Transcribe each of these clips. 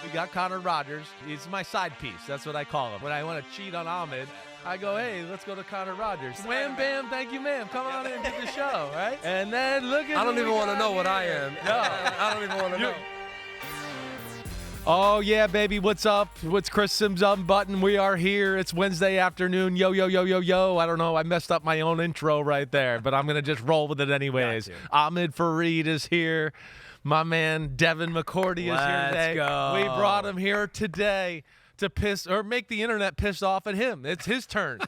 We got Connor Rogers. He's my side piece. That's what I call him. When I want to cheat on Ahmed, I go, hey, let's go to Connor Rogers. Wham, bam, thank you, ma'am. Come on in, get the show, right? And then look at I don't even want to know what I am. No. I don't even want to know. Oh, yeah, baby. What's up? What's Chris Simms Unbuttoned? We are here. It's Wednesday afternoon. Yo, yo, yo, yo, yo. I don't know. I messed up my own intro right there, but I'm going to just roll with it anyways. Ahmed Fareed is here. My man Devin McCourty is here today. Let's go. We brought him here today to piss or make the internet pissed off at him. It's his turn.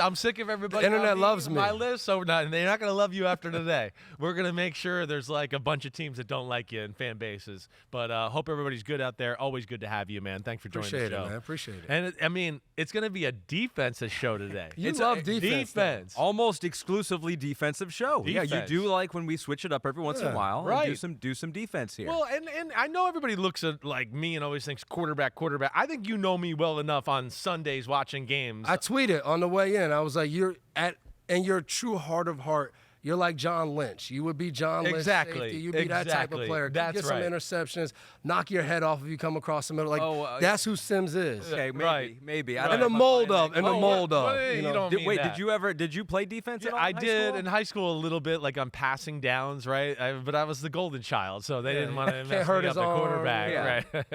I'm sick of everybody. The internet loves me. My list, so they're not going to love you after today. We're going to make sure there's like a bunch of teams that don't like you and fan bases. But hope everybody's good out there. Always good to have you, man. Thanks for joining the show. Appreciate it, man. Appreciate it. And I mean, it's going to be a defensive show today. You It's love a defense. Almost exclusively defensive show. Defense. Yeah, you do like when we switch it up every once in a while. Right. And do some defense here. Well, and I know everybody looks at like me and always thinks quarterback. I think you know me well enough on Sundays watching games. I tweeted on the way in. I was like, in your true heart of heart, you're like John Lynch. You would be John Lynch. Exactly. Safety. You'd be that type of player. That's Get some right. interceptions, knock your head off if you come across the middle. Like that's who Simms is. Okay, maybe. Right. Maybe. Right. I In don't the know mold if I of, in the mold of. Well, You you know. don't mean that. Did you play defense at all I in high did school? in high school a little bit, like on passing downs, right? But I was the golden child, so they didn't want to mess hurt me his up at arm. quarterback, Yeah. right?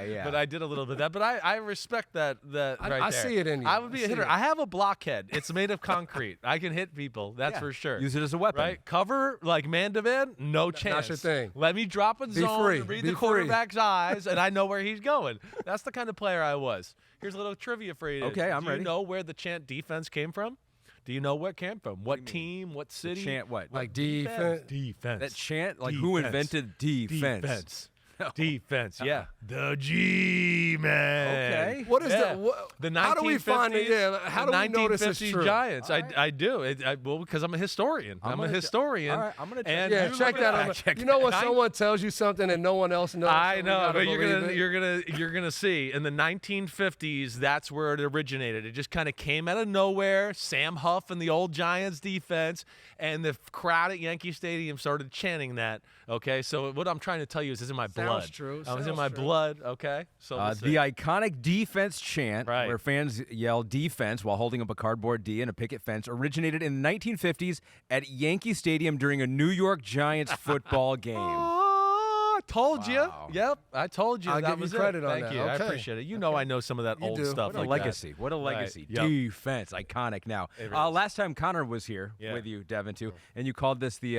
Yeah. But I did a little bit of that. But I respect that right I there. see it in you. I would be I a hitter. see it. I have a blockhead. It's made of concrete. I can hit people. That's Yeah. for sure. Use it as a weapon. Right? Cover, like man-to-man, no chance. your thing. Let me drop a zone, free. read Be the free. quarterback's eyes, and I know where he's going. That's the kind of player I was. Here's a little trivia for you. Okay, I'm Do ready. you know where the chant defense came from? Do you know where it came from? What team? What city? Chant what? Like defense. Defense. That chant? Like who invented defense? Defense. Defense, yeah. The G-Man. Okay. What is Yeah. that? The 1950s, How do we find it? Yeah, how do we know this is 1950s true? Giants. I do. Well, because I'm a historian. I'm a historian. All right, I'm gonna check and Yeah, you check look that at out. You know when Nine- someone tells you something and no one else knows? I so we know, gotta but believe it? you're gonna see in the 1950s. That's where it originated. It just kind of came out of nowhere. Sam Huff and the old Giants defense, and the crowd at Yankee Stadium started chanting that. Okay, so what I'm trying to tell you is, it's in my blood. Sounds true. I was in Sounds my true. blood. Okay, so let's see. The iconic defense chant, Right. where fans yell defense while holding up a cardboard D and a picket fence, originated in the 1950s at Yankee Stadium during a New York Giants football game. Oh, I told you. Wow. Yep, I told you. I'll that give you was credit it. on Thank that. you. I Okay. appreciate it. You know I know some of that You old do. stuff. What a like legacy. That. What a legacy. Yep. Defense. Iconic now. It is. Last time Connor was here Yeah. with you, Devin, too, and you called this the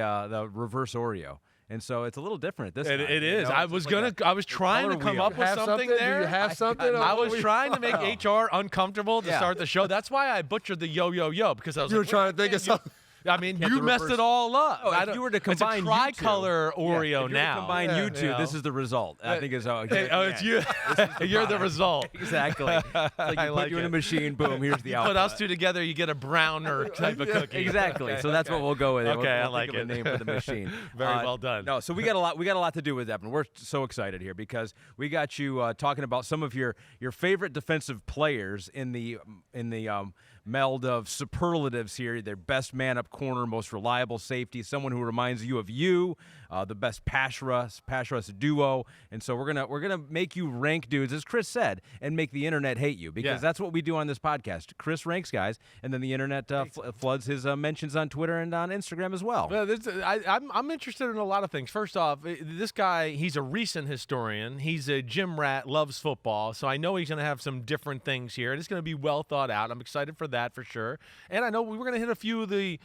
reverse Oreo. And so it's a little different this time. It you is. know? I It's was like I was trying to color come wheel. up with Have something something? there. Do you have something? I was trying to make HR uncomfortable to Yeah. start the show. That's why I butchered the yo because I was You were like, trying to think of something. I mean, Get you the messed reverse- it all up. Oh, I if don't- you were to it's combine a you two- tricolor Yeah, Oreo if you were to now. combine Yeah. you two, Yeah. this is the result. I think is how. It's you. You're the result. Exactly. It's like you I put like you in a it. machine, boom, here's the You output. put us two together, you get a browner type of cookie. Exactly. Okay, So that's what we'll go with. Okay, We'll I think like of a it. name for the machine. Very well done. No, so we got a lot to do with Devin. We're so excited here because we got you talking about some of your favorite defensive players in the meld of superlatives here. Their best man up corner, most reliable safety, someone who reminds you of you, the best pass rush duo. And so we're gonna make you rank dudes, as Chris said, and make the internet hate you because Yeah. that's what we do on this podcast. Chris ranks guys, and then the internet floods his mentions on Twitter and on Instagram as well. Well, I'm interested in a lot of things. First off, this guy, he's a recent historian. He's a gym rat, loves football, so I know he's going to have some different things here, and it's going to be well thought out. I'm excited for that for sure. And I know we're going to hit a few of the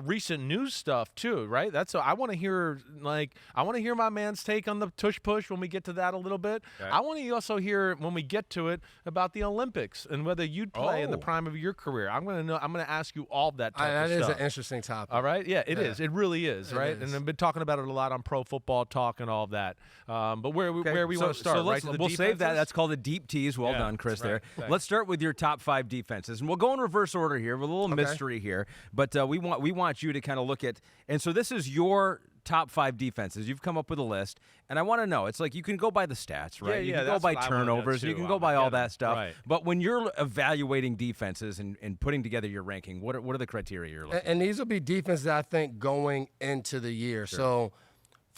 recent news stuff too, right? I want to hear my man's take on the Tush Push when we get to that a little bit. Okay. I want to also hear when we get to it about the Olympics and whether you'd play in the Oh. prime of your career. I'm going to ask you all that type That of is stuff. an interesting topic. All right, yeah, it is. It really is, It right? is. And I've been talking about it a lot on Pro Football Talk and all of that. But where we want to start, so right? To the we'll save that. defenses? That's called the deep tease. Well Yeah, done, Chris. right. There. Thanks. Let's start with your top 5 defenses, and we'll go in reverse order here with a little mystery here. But we want you to kind of look at, and so this is your top 5 defenses. You've come up with a list, and I want to know. It's like you can go by the stats, right? you yeah, can go that's by what I wanna do turnovers. You too. can go I'm by all getting- that stuff. right. But when you're evaluating defenses and putting together your ranking, what are the criteria you're looking? And these will be defenses, I think, going into the year. So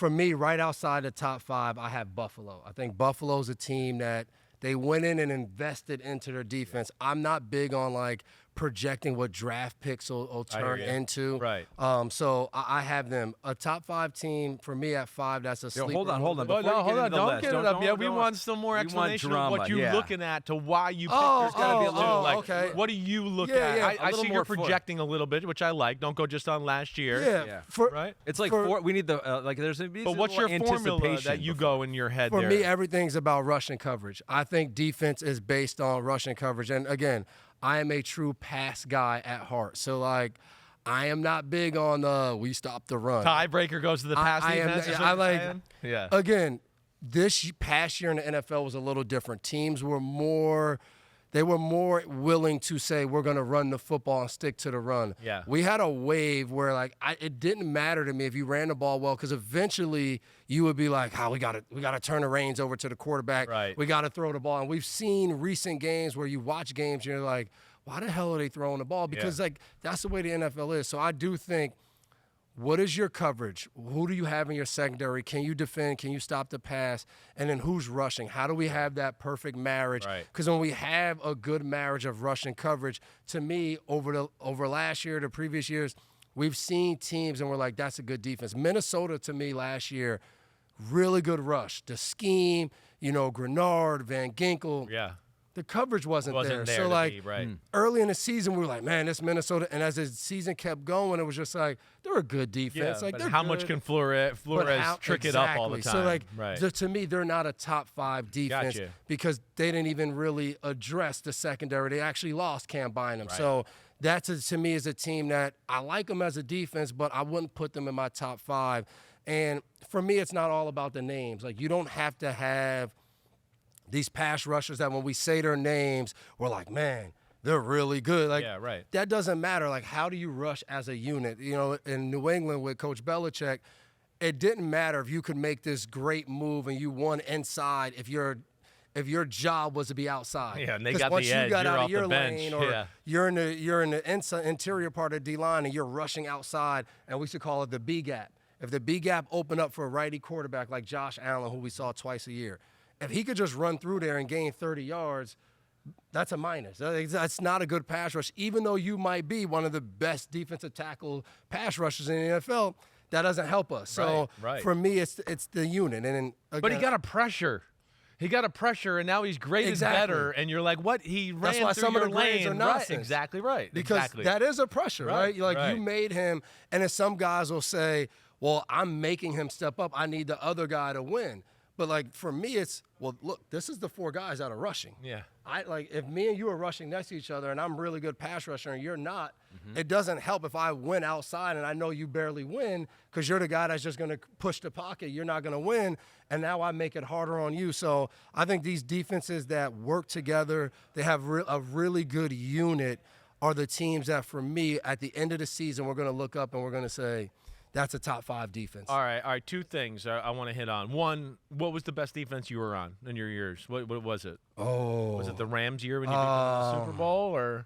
for me, right outside the top 5, I have Buffalo. I think Buffalo's a team that they went in and invested into their defense. I'm not big on like projecting what draft picks will turn into. Right. So I have them. A top 5 team for me at 5. That's a sleeper. Hold on. Hold Before you on. get into the Don't list, get it up yet. We don't- want some more we want explanation of drama, what you're yeah. looking at to why you picked. Oh, There's got to be a little like, okay. what do you look Yeah, at? yeah. I A little see more you're fun. projecting a little bit, which I like. Don't go just on last year. Yeah. Yeah. Right? It's like for, we need the like. There's a But what's your formula that you go in your head For there? me, everything's about rushing coverage. I think defense is based on rushing coverage. And again, I am a true pass guy at heart. So, like, I am not big on we stop the run. Tiebreaker goes to the pass I am- defense. is what I you're like- saying? Yeah. Again, this past year in the NFL was a little different. Teams were more willing to say we're going to run the football and stick to the run. Yeah. We had a wave where like it didn't matter to me if you ran the ball well because eventually you would be like, we got to turn the reins over to the quarterback. Right. We got to throw the ball. And we've seen recent games where you watch games and you're like, why the hell are they throwing the ball? Because like that's the way the NFL is. So I do think, what is your coverage? Who do you have in your secondary? Can you defend? Can you stop the pass? And then who's rushing? How do we have that perfect marriage? Right. Because when we have a good marriage of rushing coverage, to me, over last year, the previous years, we've seen teams and we're like, that's a good defense. Minnesota, to me, last year, really good rush. The scheme, Grenard, Van Ginkel. Yeah. The coverage wasn't there. there So, to like, be, right. early in the season, we were like, man, this Minnesota. And as the season kept going, it was just like, they're a good defense. Like, but they're how good. much can Flores trick it up all the time? So, like, right. to me, they're not a top 5 defense Gotcha. because they didn't even really address the secondary. They actually lost Cam Bynum. So that's, to me, is a team that I like them as a defense, but I wouldn't put them in my top 5. And for me, it's not all about the names. Like, you don't have to have these pass rushers that when we say their names, we're like, man, they're really good. Like, Yeah, right. that doesn't matter. Like, how do you rush as a unit? In New England with Coach Belichick, it didn't matter if you could make this great move and you won inside if your job was to be outside. Yeah, and they 'Cause got once the you edge, got you're out off of your the bench. lane, or Yeah. you're in the interior part of D-line and you're rushing outside, and we used to call it the B gap. If the B gap opened up for a righty quarterback like Josh Allen, who we saw twice a year, if he could just run through there and gain 30 yards, that's a minus. That's not a good pass rush. Even though you might be one of the best defensive tackle pass rushers in the NFL, that doesn't help us. So Right. for me, it's the unit. And then, again, But he got a pressure. He got a pressure, and now he's great and Exactly. better. And you're like, what? He ran That's why through some of your the grades lane. are Right, nonsense. exactly right. because exactly. that is a pressure, right? Like, right. you made him, and then some guys will say, well, I'm making him step up. I need the other guy to win. But, like, for me, it's, well, look, this is the 4 guys that are rushing. Yeah. If me and you are rushing next to each other and I'm really good pass rusher and you're not, it doesn't help if I win outside and I know you barely win because you're the guy that's just going to push the pocket. You're not going to win, and now I make it harder on you. So I think these defenses that work together, they have a really good unit, are the teams that, for me, at the end of the season, we're going to look up and we're going to say, that's a top 5 defense. All right. 2 things I want to hit on. One, what was the best defense you were on in your years? What was it? Oh. Was it the Rams year when you beat them in the Super Bowl, or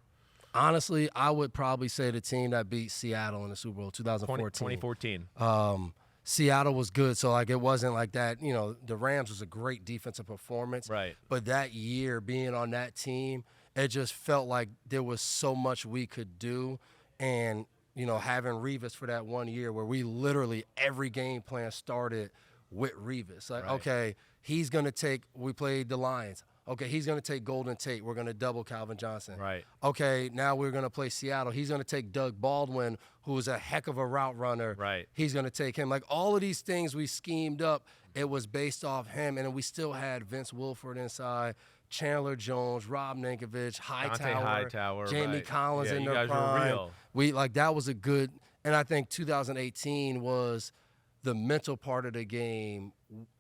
Honestly, I would probably say the team that beat Seattle in the Super Bowl 2014. 2014? Seattle was good, so like it wasn't like that. The Rams was a great defensive performance. Right. But that year, being on that team, it just felt like there was so much we could do, and having Revis for that 1 year where we literally every game plan started with Revis. Like, okay, he's gonna take. We played the Lions. Okay, he's going to take Golden Tate. We're going to double Calvin Johnson. Right. Okay, now we're going to play Seattle. He's going to take Doug Baldwin, who is a heck of a route runner. Right. He's going to take him. Like, all of these things we schemed up, it was based off him. And then we still had Vince Wilford inside, Chandler Jones, Rob Ninkovich, Hightower, Jamie right. Collins Yeah, in you their guys were prime. real. That was a good – and I think 2018 was – the mental part of the game,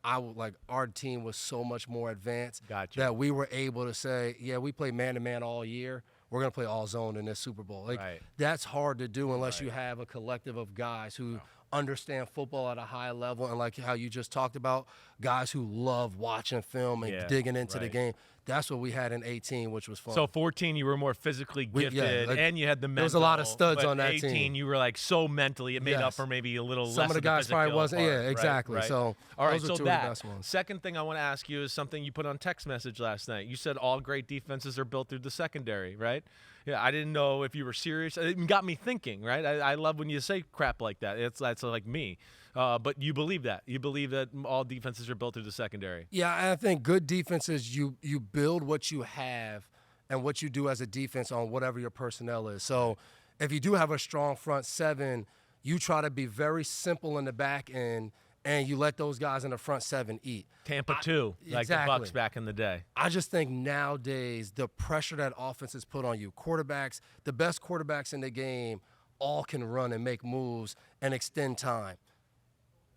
our team was so much more advanced Gotcha. that we were able to say, yeah, we play man-to-man all year. We're going to play all zone in this Super Bowl. That's hard to do unless you have a collective of guys who understand football at a high level, and like how you just talked about, guys who love watching film and digging into the game. That's what we had in 18, which was fun. So 14, you were more physically gifted, and you had the mental. There was a lot of studs but on that 18, team. you were like so mentally, it made up for maybe a little Some less of the guys probably physical wasn't. part, Yeah, exactly. Right. So all right, those so are two that of the best ones. second thing I want to ask you is something you put on text message last night. You said all great defenses are built through the secondary, right? Yeah, I didn't know if you were serious. It got me thinking, right? I love when you say crap like that. That's like me. But you believe that. You believe that all defenses are built through the secondary. Yeah, I think good defenses, you build what you have and what you do as a defense on whatever your personnel is. So if you do have a strong front seven, you try to be very simple in the back end, and you let those guys in the front seven eat. Tampa too, like the Bucks back in the day. I just think nowadays the pressure that offenses put on you, quarterbacks, the best quarterbacks in the game, all can run and make moves and extend time.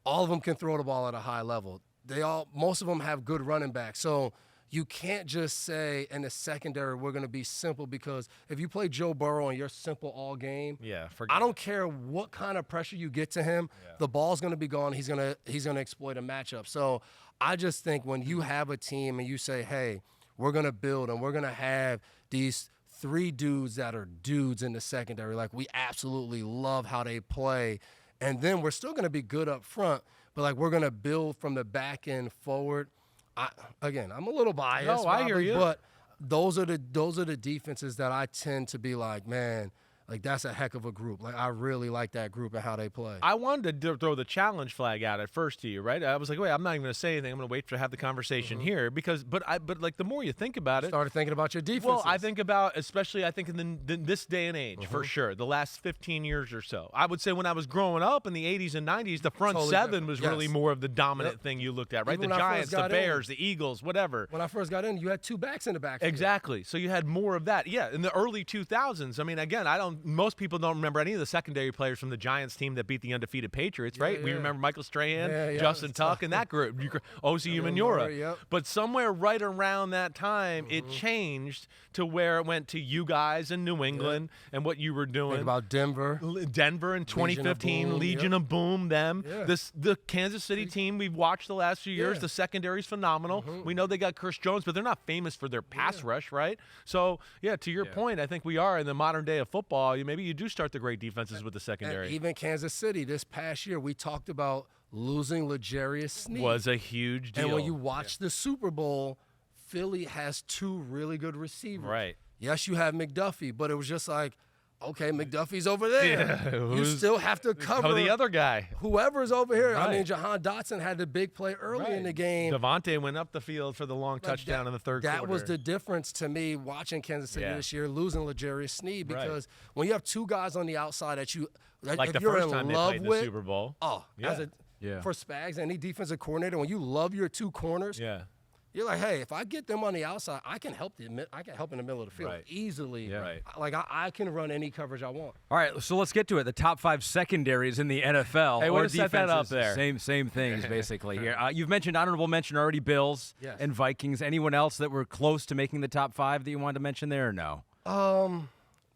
All of them can throw the ball at a high level. Most of them have good running backs. So you can't just say in the secondary we're going to be simple, because if you play Joe Burrow and you're simple all game, I don't care what kind of pressure you get to him, the ball's going to be gone. He's going to exploit a matchup. So I just think when you have a team and you say, hey, we're going to build and we're going to have these 3 dudes that are dudes in the secondary, like we absolutely love how they play. And then we're still going to be good up front, but like we're going to build from the back end forward. I'm a little biased. No, I hear you. But those are the defenses that I tend to be like, man, like that's a heck of a group. Like I really like that group and how they play. I wanted to throw the challenge flag out at first to you, right? I was like, wait, I'm not even going to say anything. I'm going to wait to have the conversation here because, but like the more you think about it, started thinking about your defenses. Well, I think about, especially I think in this day and age for sure, the last 15 years or so. I would say when I was growing up in the 80s and 90s, the front seven was really more of the dominant thing you looked at, right? Even the Giants, the Bears, the Eagles, whatever. When I first got in, you had 2 backs in the backfield. Exactly. So you had more of that. Yeah, in the early 2000s. I mean, again, most people don't remember any of the secondary players from the Giants team that beat the undefeated Patriots, right? We remember Michael Strahan, Justin Tuck, and that group, Osi Umenyiora. But somewhere right around that time, it changed to where it went to you guys in New England and what you were doing. Think about Denver in 2015, Legion of Boom, them. The Kansas City team we've watched the last few years, the secondary's phenomenal. We know they got Chris Jones, but they're not famous for their pass rush, right? So, to your point, I think we are in the modern day of football. Maybe you do start the great defenses with the secondary. And even Kansas City this past year, we talked about losing L'Jarius Sneed. Was a huge deal. And when you watch the Super Bowl, Philly has 2 really good receivers. Right. Yes, you have McDuffie, but it was just like, okay, McDuffie's over there. You still have to cover the other guy. Whoever's over here. Right. I mean, Jahan Dotson had the big play early in the game. Devontae went up the field for the long touchdown in the third quarter. That was the difference to me watching Kansas City this year, losing L'Jarius Sneed, because when you have 2 guys on the outside that you like if the you're first in time love they played with, the Super Bowl. For Spags, any defensive coordinator, when you love your 2 corners, you're like, hey, if I get them on the outside, I can help in the middle of the field easily. Like I can run any coverage I want. All right, so let's get to it. The top 5 secondaries in the NFL. Hey, or to set that up there. Same things basically here. You've mentioned honorable mention already, Bills and Vikings. Anyone else that were close to making the top 5 that you wanted to mention there, or no?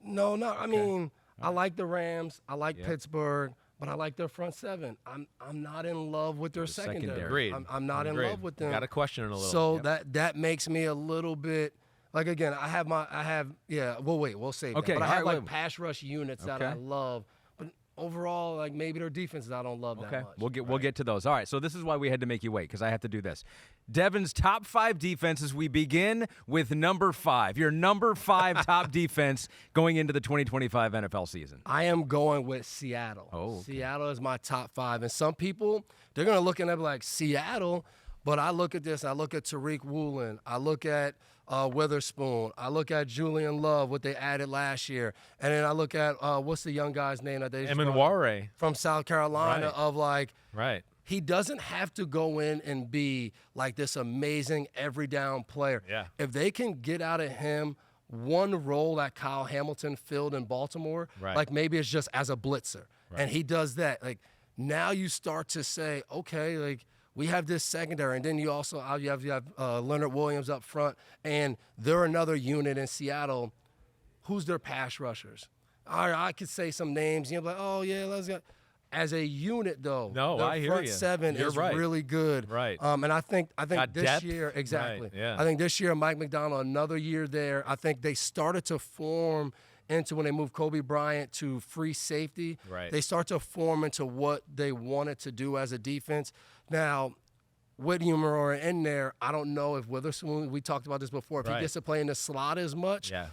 No, not. I mean, I like the Rams. I like Pittsburgh. But I like their front seven. I'm not in love with their secondary. Agreed. I'm not in love with them. Got to question it a little. So that makes me a little bit like, again, we'll save that. But I have like pass rush units that I love. But overall, like maybe their defenses I don't love that much. We'll get to those. All right. So this is why we had to make you wait, because I have to do this. Devin's top 5 defenses. We begin with number 5. Your number 5 top defense going into the 2025 NFL season. I am going with Seattle. Seattle is my top 5. And some people, they're going to look at it like Seattle, but I look at this. I look at Tariq Woolen. I look at Witherspoon. I look at Julian Love, what they added last year. And then I look at, what's the young guy's name that they Emenware from South Carolina Right. He doesn't have to go in and be like this amazing every down player. Yeah. If they can get out of him one role that Kyle Hamilton filled in Baltimore, like maybe it's just as a blitzer, and he does that. Like now you start to say, okay, like we have this secondary, and then you also you have Leonard Williams up front, and they're another unit in Seattle. Who's their pass rushers? All right, I could say some names. Like, oh yeah, let's go. As a unit, though, No, the I hear front you. seven You're is right. really good. Right. And I think Got this depth. year, exactly. Right, yeah. I think this year, Mike McDonald, another year there. I think they started to form into when they moved Kobe Bryant to free safety. Right. They start to form into what they wanted to do as a defense. Now, with Humor in there, I don't know if Witherspoon, we talked about this before, if Right. he gets to play in the slot as much. Yeah.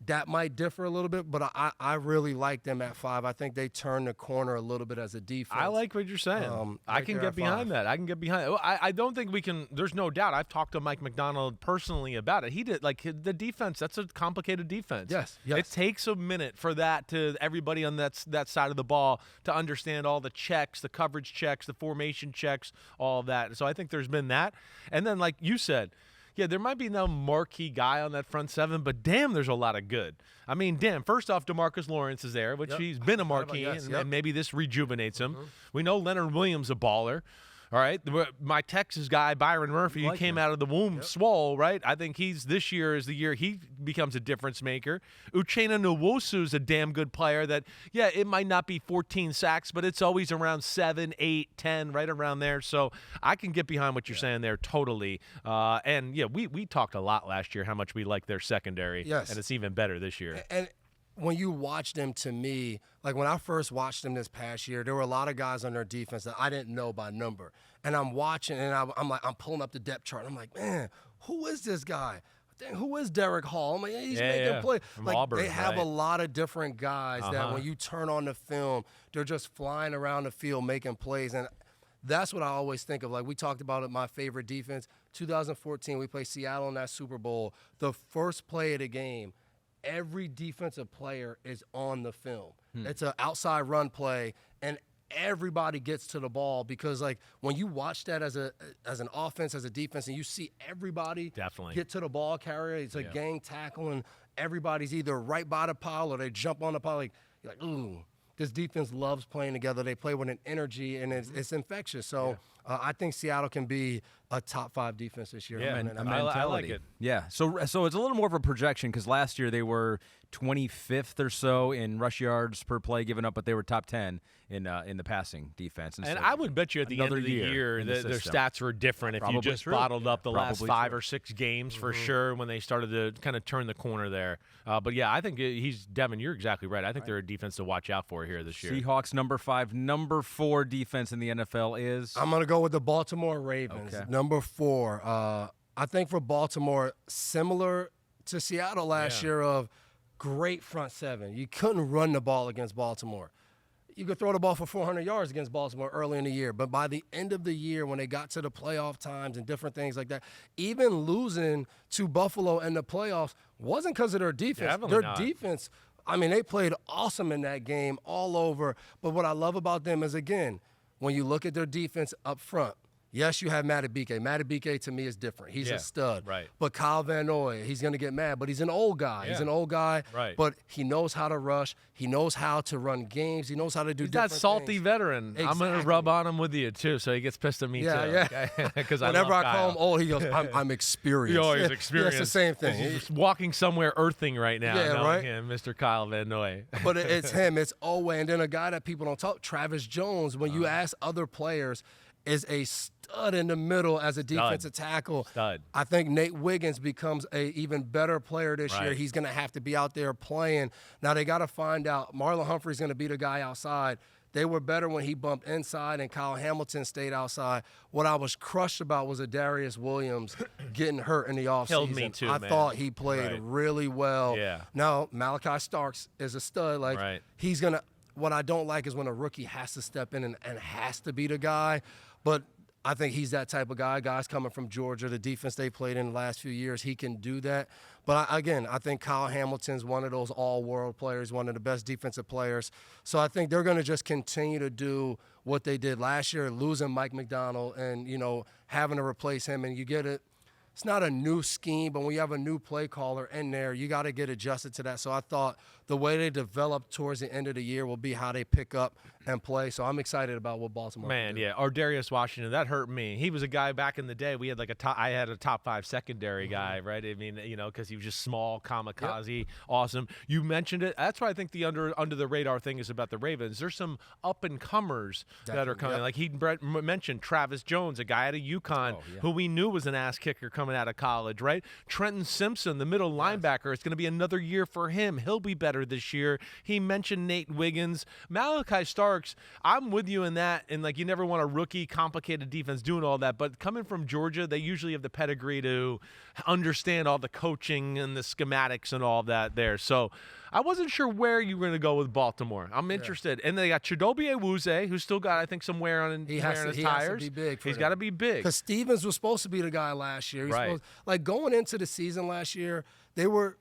That might differ a little bit, but I really like them at 5. I think they turn the corner a little bit as a defense. I like what you're saying. I right can there get at behind 5. that. I can get behind it. I don't think we can. There's no doubt. I've talked to Mike McDonald personally about it. He did the defense. That's a complicated defense. Yes. It takes a minute for that to everybody on that side of the ball to understand all the checks, the coverage checks, the formation checks, all of that. So I think there's been that. And then, like you said, yeah, there might be no marquee guy on that front seven, but damn, there's a lot of good. I mean, damn, first off, DeMarcus Lawrence is there, which he's been a marquee, and maybe this rejuvenates him. We know Leonard Williams a baller. All right, my Texas guy, Byron Murphy, he came out of the womb swole, right? I think this year is the year he becomes a difference maker. Uchenna Nwosu is a damn good player that, yeah, it might not be 14 sacks, but it's always around 7, 8, 10, right around there. So I can get behind what you're saying there totally. And, yeah, we talked a lot last year how much we like their secondary. Yes. And it's even better this year. And when you watch them, to me, like when I first watched them this past year, there were a lot of guys on their defense that I didn't know by number. And I'm watching, and I'm pulling up the depth chart. And I'm like, man, who is this guy? Dang, who is Derek Hall? I'm like, he's making plays. From like Auburn, they have right. a lot of different guys that when you turn on the film, they're just flying around the field making plays. And that's what I always think of. Like we talked about it, my favorite defense. 2014, we played Seattle in that Super Bowl. The first play of the game, every defensive player is on the film. It's an outside run play, and everybody gets to the ball because, like, when you watch that as an offense, as a defense, and you see everybody Definitely. get to the ball carrier, it's a gang tackle, and everybody's either right by the pile or they jump on the pile. Like, you're like, ooh, this defense loves playing together. They play with an energy, and it's infectious. So I think Seattle can be a top 5 defense this year. Yeah, And I like mentality. it. Yeah, so it's a little more of a projection because last year they were 25th or so in rush yards per play given up, but they were top 10 in the passing defense. And So I would bet you at the end another of the year in the their system. stats were different if you Probably just true. bottled up the last Probably 5 true. or 6 games for sure when they started to kind of turn the corner there. But yeah, I think Devin, you're exactly right. I think they're a defense to watch out for here this year. Seahawks number 5, number 4 defense in the NFL is. I'm going to go with the Baltimore Ravens, Okay. number 4. I think for Baltimore, similar to Seattle last year of great front seven. You couldn't run the ball against Baltimore. You could throw the ball for 400 yards against Baltimore early in the year, but by the end of the year when they got to the playoff times and different things like that, even losing to Buffalo in the playoffs wasn't because of their defense. Definitely Their not. defense, I mean, they played awesome in that game all over, but what I love about them is, again, when you look at their defense up front, yes, you have Madubuike. Madubuike, to me, is different. He's a stud. right. But Kyle Van Noy, he's going to get mad. But he's an old guy. Yeah. He's an old guy. Right. But he knows how to rush. He knows how to run games. He knows how to do He's different that salty things. veteran. I'm going to Exactly. rub on him with you, too, so he gets pissed at me, Yeah, too. yeah. Because Whenever I call him old, he goes, I'm experienced. You're always Yeah, experienced. it's the same thing. He's just walking somewhere earthing right now. Yeah, knowing right? him, Mr. Kyle Van Noy. But it's him. It's Owe. And then a guy that people don't talk, Travis Jones, when you ask other players, is a stud in the middle as a defensive tackle. Stud. I think Nate Wiggins becomes a even better player this year. Right. He's going to have to be out there playing. Now they got to find out. Marlon Humphrey's going to be the guy outside. They were better when he bumped inside and Kyle Hamilton stayed outside. What I was crushed about was Darius Williams getting hurt in the offseason. Killed me too, I man. thought he played Right. really well. Yeah. Now, Malachi Starks is a stud. Like, Right. he's going to – what I don't like is when a rookie has to step in and has to be the guy. But I think he's that type of guy. Guys coming from Georgia, the defense they played in the last few years, he can do that. But I think Kyle Hamilton's one of those all-world players, one of the best defensive players. So I think they're going to just continue to do what they did last year, losing Mike McDonald and, having to replace him. And you get it. It's not a new scheme, but when you have a new play caller in there, you got to get adjusted to that. So I thought the way they develop towards the end of the year will be how they pick up and play. So I'm excited about what Baltimore Man, can do. yeah. Or Darius Washington, that hurt me. He was a guy back in the day. We had like I had a top 5 secondary guy, right? I mean, because he was just small, kamikaze, awesome. You mentioned it. That's why I think the under the radar thing is about the Ravens. There's some up and comers that are coming. Like he mentioned Travis Jones, a guy out of UConn who we knew was an ass kicker coming out of college, right? Trenton Simpson, the middle linebacker, it's going to be another year for him. He'll be better this year. He mentioned Nate Wiggins. Malachi Starks, I'm with you in that. And, like, you never want a rookie, complicated defense doing all that. But coming from Georgia, they usually have the pedigree to understand all the coaching and the schematics and all that there. So I wasn't sure where you were going to go with Baltimore. I'm interested. And they got Chidobe Awuzie, who's still got, I think, some wear on his tires. Has to be big. He's got to be big. Because Stevens was supposed to be the guy last year. Like going into the season last year, they were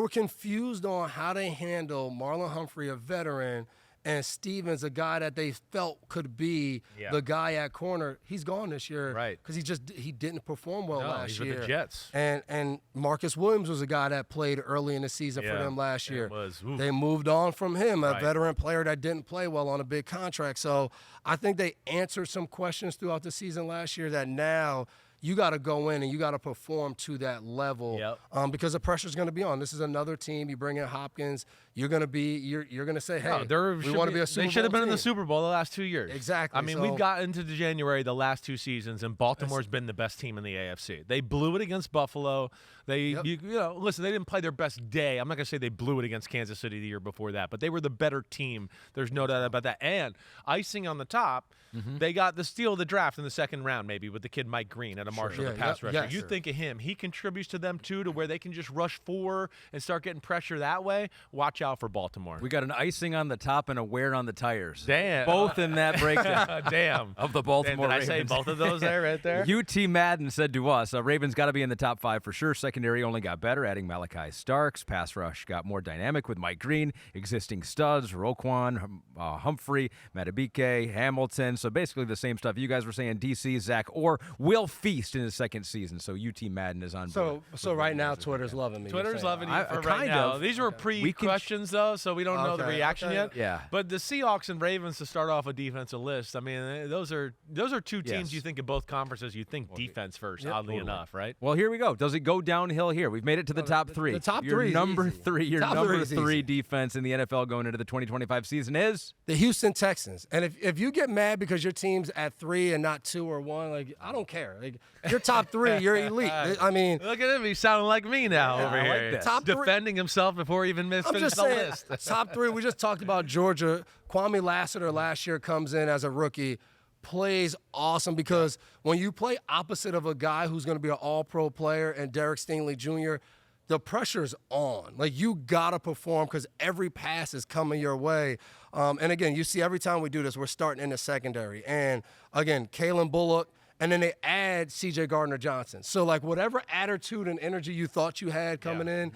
confused on how they handle Marlon Humphrey, a veteran, and Stevens, a guy that they felt could be the guy at corner. He's gone this year, right? Because he didn't perform well last year. With the Jets. And Marcus Williams was a guy that played early in the season for them last year. They moved on from him, a veteran player that didn't play well on a big contract. So I think they answered some questions throughout the season last year that now you got to go in and you got to perform to that level because the pressure's going to be on. This is another team. You bring in Hopkins, you're going to say, hey, we want to be a Super Bowl They should have been in the team. Super Bowl the last 2 years. Exactly. I mean, we've gotten into the January the last 2 seasons, and Baltimore's been the best team in the AFC. They blew it against Buffalo. They, listen, they didn't play their best day. I'm not going to say they blew it against Kansas City the year before that, but they were the better team. There's no doubt about that. And icing on the top, they got the steal of the draft in the second round, maybe, with the kid Mike Green at a Marshall, the pass rusher. Yes, you think of him. He contributes to them, too, to where they can just rush 4 and start getting pressure that way. Watch out for Baltimore. We got an icing on the top and a wear on the tires. Damn. Both in that breakdown. Damn. Of the Baltimore Ravens. Did I say both of those there, right there? UT Madden said to us, Ravens got to be in the top 5 for sure. Secondary only got better, adding Malachi Starks. Pass rush got more dynamic with Mike Green. Existing studs, Roquan, Humphrey, Matabike, Hamilton. So basically the same stuff you guys were saying, DC, Zach, or will feast in his second season. So UT Madden is on board. So right now Twitter's loving me. Twitter's loving you for right kind now. of. These were pre-questions, though, so we don't know the reaction yet. Yeah. But the Seahawks and Ravens to start off a defensive list, I mean, those are 2 teams you think of both conferences. You think defense first, oddly enough, right? Well, here we go. Does it go downhill here? We've made it to the top 3. The top your 3 is number easy. 3. Your Top number 3 3 easy. defense in the NFL going into the 2025 season is the Houston Texans. And if you get mad because your team's at 3 and not 2 or 1, like, I don't care. Like, you're top 3, you're elite. I mean, look at him. He's sounding like me now over here. this. Top 3. Defending himself before he even I'm finished just the saying, list. top 3. We just talked about Georgia. Kwame Lassiter last year comes in as a rookie, plays awesome because when you play opposite of a guy who's going to be an all-pro player and Derek Stingley Jr., the pressure's on. Like, you got to perform because every pass is coming your way. And, again, you see every time we do this, we're starting in the secondary. And, again, Kalen Bullock, and then they add C.J. Gardner-Johnson. So, like, whatever attitude and energy you thought you had coming in,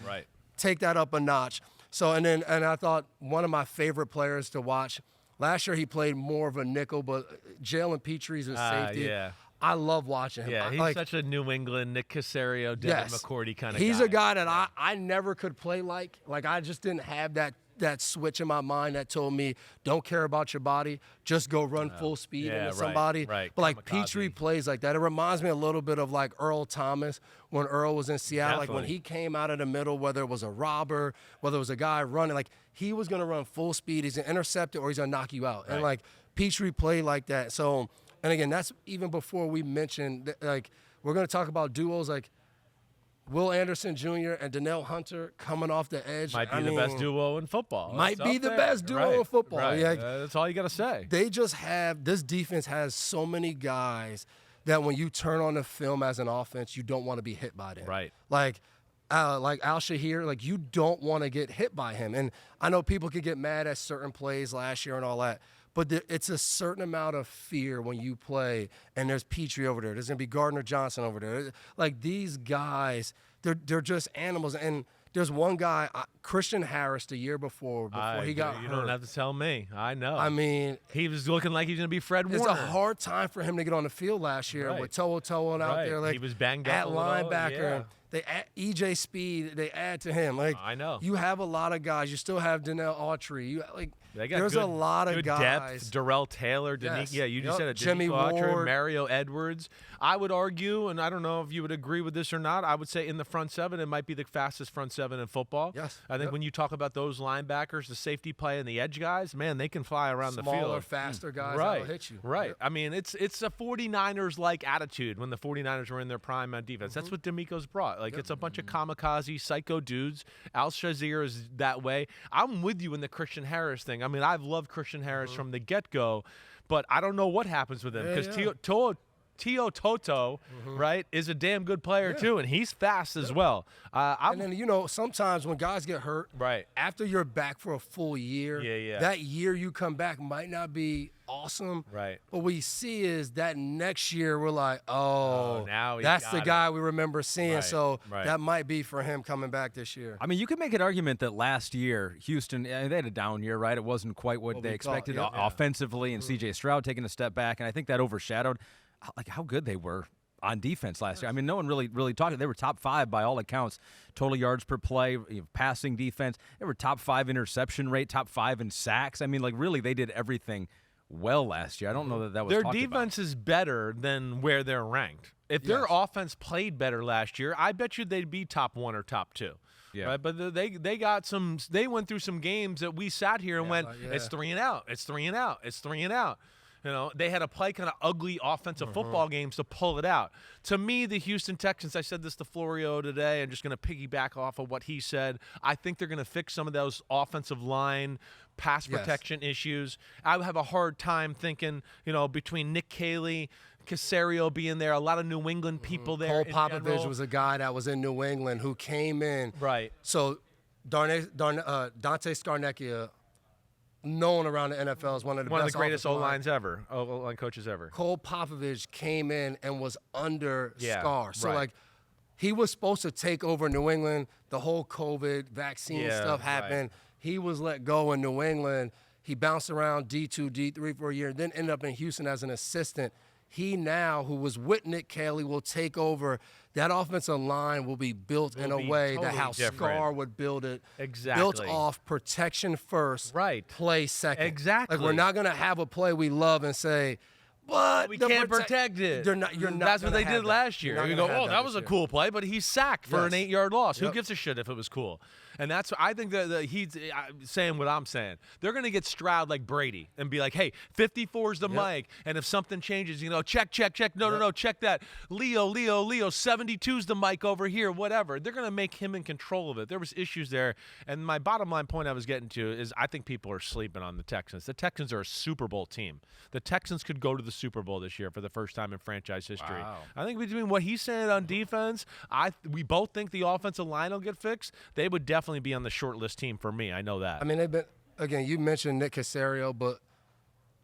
take that up a notch. So, and I thought one of my favorite players to watch, last year he played more of a nickel, but Jalen Petree's a safety. I love watching him. Yeah, he's such a New England, Nick Caserio, Devin McCourty kind of guy. He's a guy that I never could play like. Like, I just didn't have that switch in my mind that told me, don't care about your body, just go run full speed into somebody. Right. But, like, Petrie plays like that. It reminds me a little bit of, like, Earl Thomas when Earl was in Seattle. Definitely. Like, when he came out of the middle, whether it was a robber, whether it was a guy running, like, he was going to run full speed. He's going to intercept it or he's going to knock you out. And, like, Petrie played like that. So, and, again, that's even before we mentioned, like, we're going to talk about duos like Will Anderson Jr. and Donnell Hunter coming off the edge. Might be the best duo in football. Might be the best duo in football. Right. Yeah, that's all you got to say. they just have, this defense has so many guys that when you turn on the film as an offense, you don't want to be hit by them. Right. Like Al Shahir, like, you don't want to get hit by him. And I know people could get mad at certain plays last year and all that, but it's a certain amount of fear when you play and there's Petrie over there. There's going to be Gardner-Johnson over there. Like, these guys, they're just animals. And there's one guy, Christian Harris, the year before he got hurt. You don't have to tell me. I know. I mean, he was looking like he's going to be Fred Warner. it's a hard time for him to get on the field last year with To'o out there. Like, he was banged up at a little, linebacker. yeah. They add EJ Speed. They add to him. Like I know. You have a lot of guys. You still have Donnell Autry. There's a lot of good guys. Depth. Darrell Taylor, Yes. Yeah, you just said it. Jimmy Autry, Ward. Mario Edwards. I would argue, and I don't know if you would agree with this or not, I would say in the front seven, it might be the fastest front seven in football. Yes. I think when you talk about those linebackers, the safety play and the edge guys, man, they can fly around the field. Smaller, faster guys right. that'll hit you. Right. Yep. I mean, it's a 49ers-like attitude when the 49ers were in their prime on defense. That's what D'Amico's brought. Like, it's a bunch of kamikaze, psycho dudes. Al Shazier is that way. I'm with you in the Christian Harris thing. I mean, I've loved Christian Harris from the get-go, but I don't know what happens with him because Tio Toto, right, is a damn good player too, and he's fast as well. And then, sometimes when guys get hurt, right, after you're back for a full year, that year you come back might not be awesome. Right. What we see is that next year we're like, now that's the guy we remember seeing. Right, So right. that might be for him coming back this year. I mean, you could make an argument that last year, Houston, they had a down year, right? It wasn't quite what they expected offensively, and C.J. Stroud taking a step back, and I think that overshadowed how good they were on defense last year. I mean, no one really talked. They were top 5 by all accounts, total yards per play, passing defense. They were top 5 interception rate, top 5 in sacks. I mean, really, they did everything well last year. I don't know that was their talked defense about. is better than where they're ranked. If their offense played better last year, I bet you they'd be top 1 or top 2. Yeah. Right, but they got some. They went through some games that we sat here and went, it's 3 and out, it's 3 and out, it's 3 and out. They had to play kind of ugly offensive football games to pull it out. To me, the Houston Texans, I said this to Florio today, I'm just going to piggyback off of what he said. I think they're going to fix some of those offensive line pass protection issues. I would have a hard time thinking, between Nick Caley, Caserio being there, a lot of New England people there. Cole Popovich was a guy that was in New England who came in. Right. So Dante Scarnecchia, known around the NFL as one of the greatest offensive O-line coaches ever. Cole Popovich came in and was under Scar. So, right. He was supposed to take over New England. The whole COVID vaccine stuff happened. Right. He was let go in New England. He bounced around D2, D3 for a year, then ended up in Houston as an assistant. He now, who was with Nick Caley, will take over. That offensive line will be built in a way that how Scar would build it. Exactly. Built off protection first, play second. Exactly. Like, we're not going to have a play we love and say, but we can't protect it. You're not That's what they did last year. You go, that was a cool play, but he's sacked for an 8-yard loss. Who gives a shit if it was cool? And that's I think that he's saying what I'm saying. They're going to get Stroud like Brady and be like, hey, 54's the mic, and if something changes, check. No, check that. Leo, 72's the mic over here, whatever. They're going to make him in control of it. There was issues there, and my bottom line point I was getting to is I think people are sleeping on the Texans. The Texans are a Super Bowl team. The Texans could go to the Super Bowl this year for the first time in franchise history. Wow. I think between what he's saying on defense, we both think the offensive line will get fixed. They would definitely be on the short list team for me. I know that. I mean, they've been, again, you mentioned Nick Caserio, but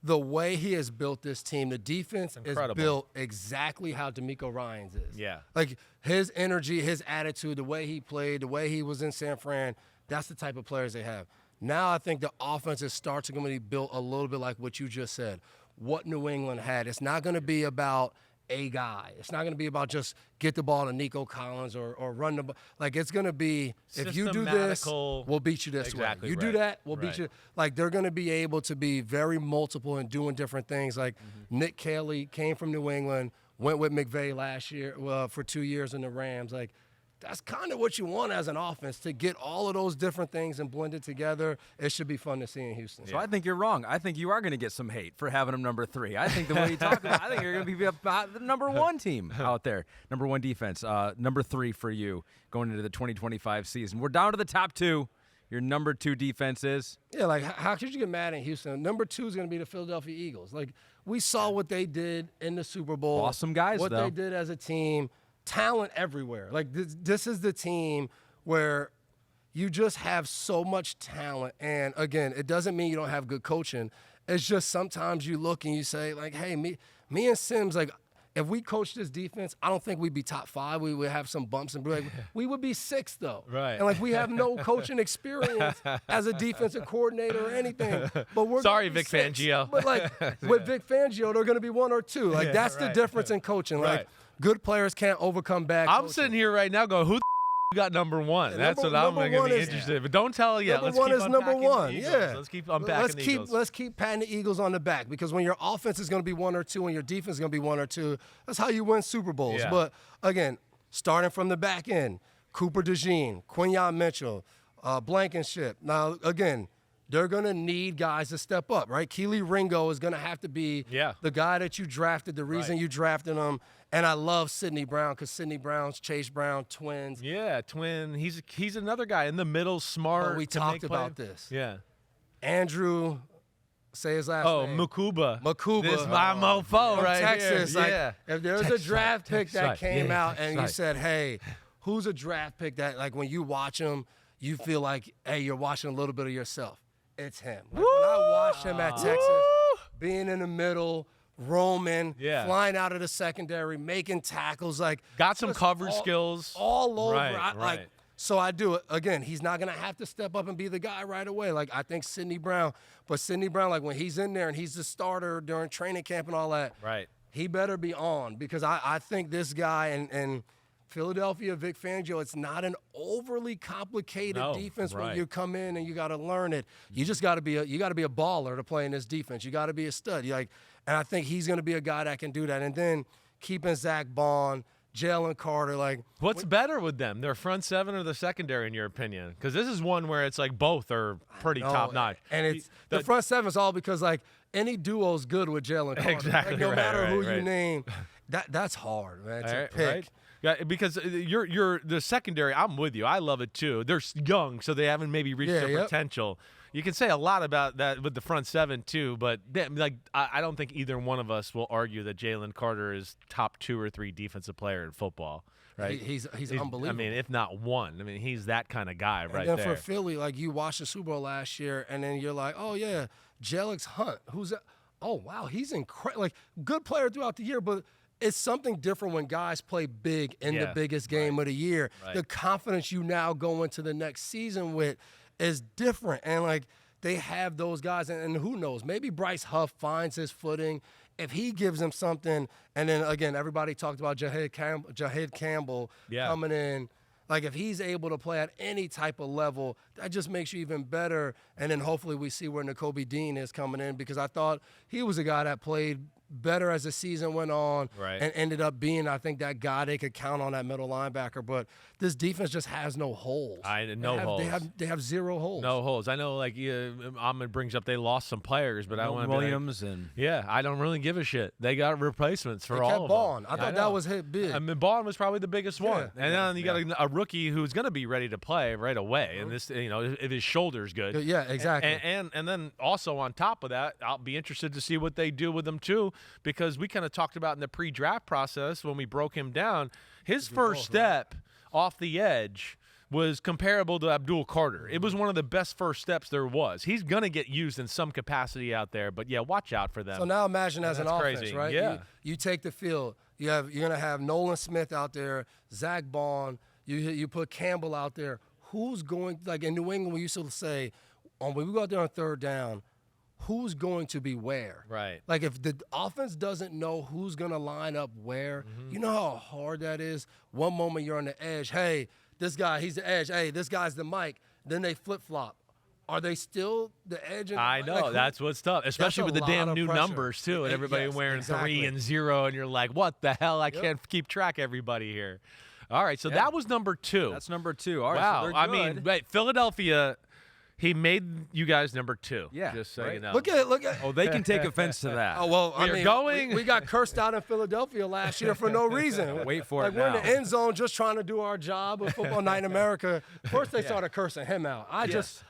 the way he has built this team, the defense is built exactly how DeMeco Ryans is. Yeah. Like, his energy, his attitude, the way he played, the way he was in San Fran, that's the type of players they have. Now I think the offense starts to be built a little bit like what you just said, what New England had. It's not going to be about a guy. It's not going to be about just get the ball to Nico Collins or run the ball. Like, it's going to be, if you do this, we'll beat you this way. You do that, we'll beat you. Like, they're going to be able to be very multiple and doing different things. Like, Nick Caley came from New England, went with McVay last year for 2 years in the Rams. Like, that's kind of what you want as an offense, to get all of those different things and blend it together. It should be fun to see in Houston. So I think you're wrong. I think you are going to get some hate for having them number 3. I think the way you talk about it, I think you're going to be the number 1 team out there. Number 1 defense. Number 3 for you going into the 2025 season. We're down to the top 2. Your number 2 defense is? Yeah, like, how could you get mad at Houston? Number 2 is going to be the Philadelphia Eagles. Like, we saw what they did in the Super Bowl. Awesome guys, what they did as a team. Talent everywhere. Like, this is the team where you just have so much talent. And, again, it doesn't mean you don't have good coaching. It's just sometimes you look and you say, like, hey, me and Simms, like, if we coach this defense, I don't think we'd be top 5. We would have some bumps and like, we would be 6th, though. Right. And, like, we have no coaching experience as a defensive coordinator or anything. But we're sorry, Vic 6th. Fangio. But, like, with Vic Fangio, they're going to be 1 or 2. Like, that's the difference in coaching. Like, Good players can't overcome bad I'm coaching. sitting here right now going, who the got number one? Yeah, That's what I'm going to be interested in. But don't tell yet. Number Let's one keep is unpacking number one. the Eagles. Yeah. Let's keep unpacking the Eagles. Let's keep patting the Eagles on the back, because when your offense is going to be 1 or 2 and your defense is going to be 1 or 2, that's how you win Super Bowls. Yeah. But again, starting from the back end, Cooper DeJean, Quinyon Mitchell, Blankenship. Now, again, they're going to need guys to step up, right? Keely Ringo is going to have to be the guy that you drafted, the reason you drafted him. And I love Sidney Brown, because Sidney Brown's Chase Brown, twins. Yeah, twin. He's another guy in the middle, smart. But we talked about this. Yeah. Andrew, say his last name. Makuba. This is my mofo from right Texas. here. Like, Yeah. if there's a draft pick that came out and you right. said, hey, who's a draft pick that, like, when you watch him, you feel like, hey, you're watching a little bit of yourself? It's him. Like, when I watched him at Texas, being in the middle, roaming, flying out of the secondary, making tackles, like got some coverage skills all over. Right. So I do it again. He's not gonna have to step up and be the guy right away. Like, I think Sidney Brown, but Sidney Brown, like, when he's in there and he's the starter during training camp and all that, he better be on, because I think this guy and Philadelphia, Vic Fangio, it's not an overly complicated defense when you come in and you got to learn it. You just got to be a baller to play in this defense. You got to be a stud. And I think he's going to be a guy that can do that. And then keeping Zach Bond, Jalen Carter, like, what's better with them? Their front seven or the secondary, in your opinion? Because this is one where it's like both are pretty top notch. And it's the front seven is all because, like, any duo's good with Jalen Carter. Exactly. Like, no matter who you name, that's hard, man, to pick. Right? Yeah, because you're the secondary. I'm with you. I love it too. They're young, so they haven't maybe reached their potential. You can say a lot about that with the front seven too, but I don't think either one of us will argue that Jalen Carter is top 2 or 3 defensive player in football. Right? He's unbelievable. I mean, if not one. I mean, he's that kind of guy right there. And for Philly, like, you watched the Super Bowl last year, and then you're like, oh yeah, Jelix Hunt, who's that? Oh wow, he's incredible. Like, good player throughout the year, but it's something different when guys play big in the biggest game of the year. The confidence you now go into the next season with is different. And, like, they have those guys. And who knows, maybe Bryce Huff finds his footing. If he gives him something, and then, again, everybody talked about Jahed Campbell coming in. Like, if he's able to play at any type of level, that just makes you even better. And then hopefully we see where Nakobe Dean is coming in, because I thought he was a guy that played better as the season went on and ended up being, I think, that guy they could count on, that middle linebacker. But this defense just has no holes. They have 0 holes. No holes. I know, like, Ahmed brings up they lost some players, but I want to Williams I don't really give a shit. They got replacements for all of Bond. them. I thought that was hit big. I mean, Bond was probably the biggest one. And then you got a rookie who's going to be ready to play right away. And this, if his shoulder's good. Yeah, exactly. And then also on top of that, I'll be interested to see what they do with him too, because we kind of talked about in the pre-draft process when we broke him down, his first step off the edge was comparable to Abdul Carter. It was one of the best first steps there was. He's going to get used in some capacity out there, but watch out for them. So now imagine as an offense, crazy. right? Yeah. You take the field. You're going to have Nolan Smith out there, Zach Bond. You put Campbell out there. Who's going, like in New England, we used to say, when we go out there on third down, who's going to be where? Right. Like, if the offense doesn't know who's going to line up where, you know how hard that is? One moment you're on the edge. Hey, this guy, he's the edge. Hey, this guy's the mic. Then they flip-flop. Are they still the edge? I know. Like, that's what's tough, especially with the damn new pressure. numbers, too, and everybody wearing 3 and 0, and you're like, what the hell? I can't keep track of everybody here. All right, so that was number 2. That's number 2. All right, wow. so I mean, Philadelphia, he made you guys number 2. Yeah, just so you know. Look at. Oh, they can take offense to that. Oh, well, I mean, we got cursed out in Philadelphia last year for no reason. Wait for like, it we're now. in the end zone just trying to do our job with Football Night in America. First, they started cursing him out.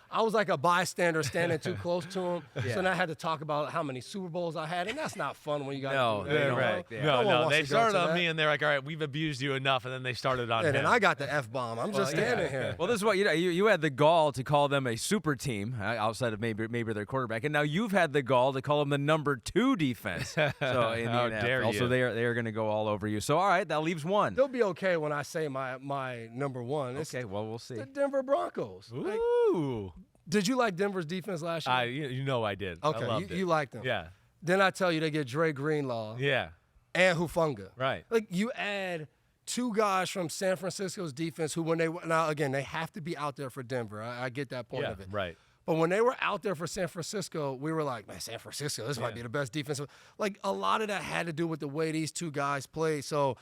I was like a bystander standing too close to him. So then I had to talk about how many Super Bowls I had, and that's not fun when you got to do that. Right. No, they started on me, and they're like, all right, we've abused you enough, and then they started on him. And I got the F-bomb. I'm just standing here. Well, this is what you had the gall to call them a super team outside of maybe their quarterback, and now you've had the gall to call them the number 2 defense. So in How the NFL, dare you. so they are going to go all over you. So all right, that leaves one. They'll be okay when I say my number 1. It's Okay, well we'll see. the Denver Broncos. Ooh. Did you like Denver's defense last year? You know I did. Okay, I loved it. you liked them. Yeah. Then I tell you they get Dre Greenlaw. Yeah. and Hufanga. Right. Like, you add two guys from San Francisco's defense who, when they now again, they have to be out there for Denver. I get that point of it. Right. But when they were out there for San Francisco, we were like, man, San Francisco, this might be the best defense. Like, a lot of that had to do with the way these two guys played. So,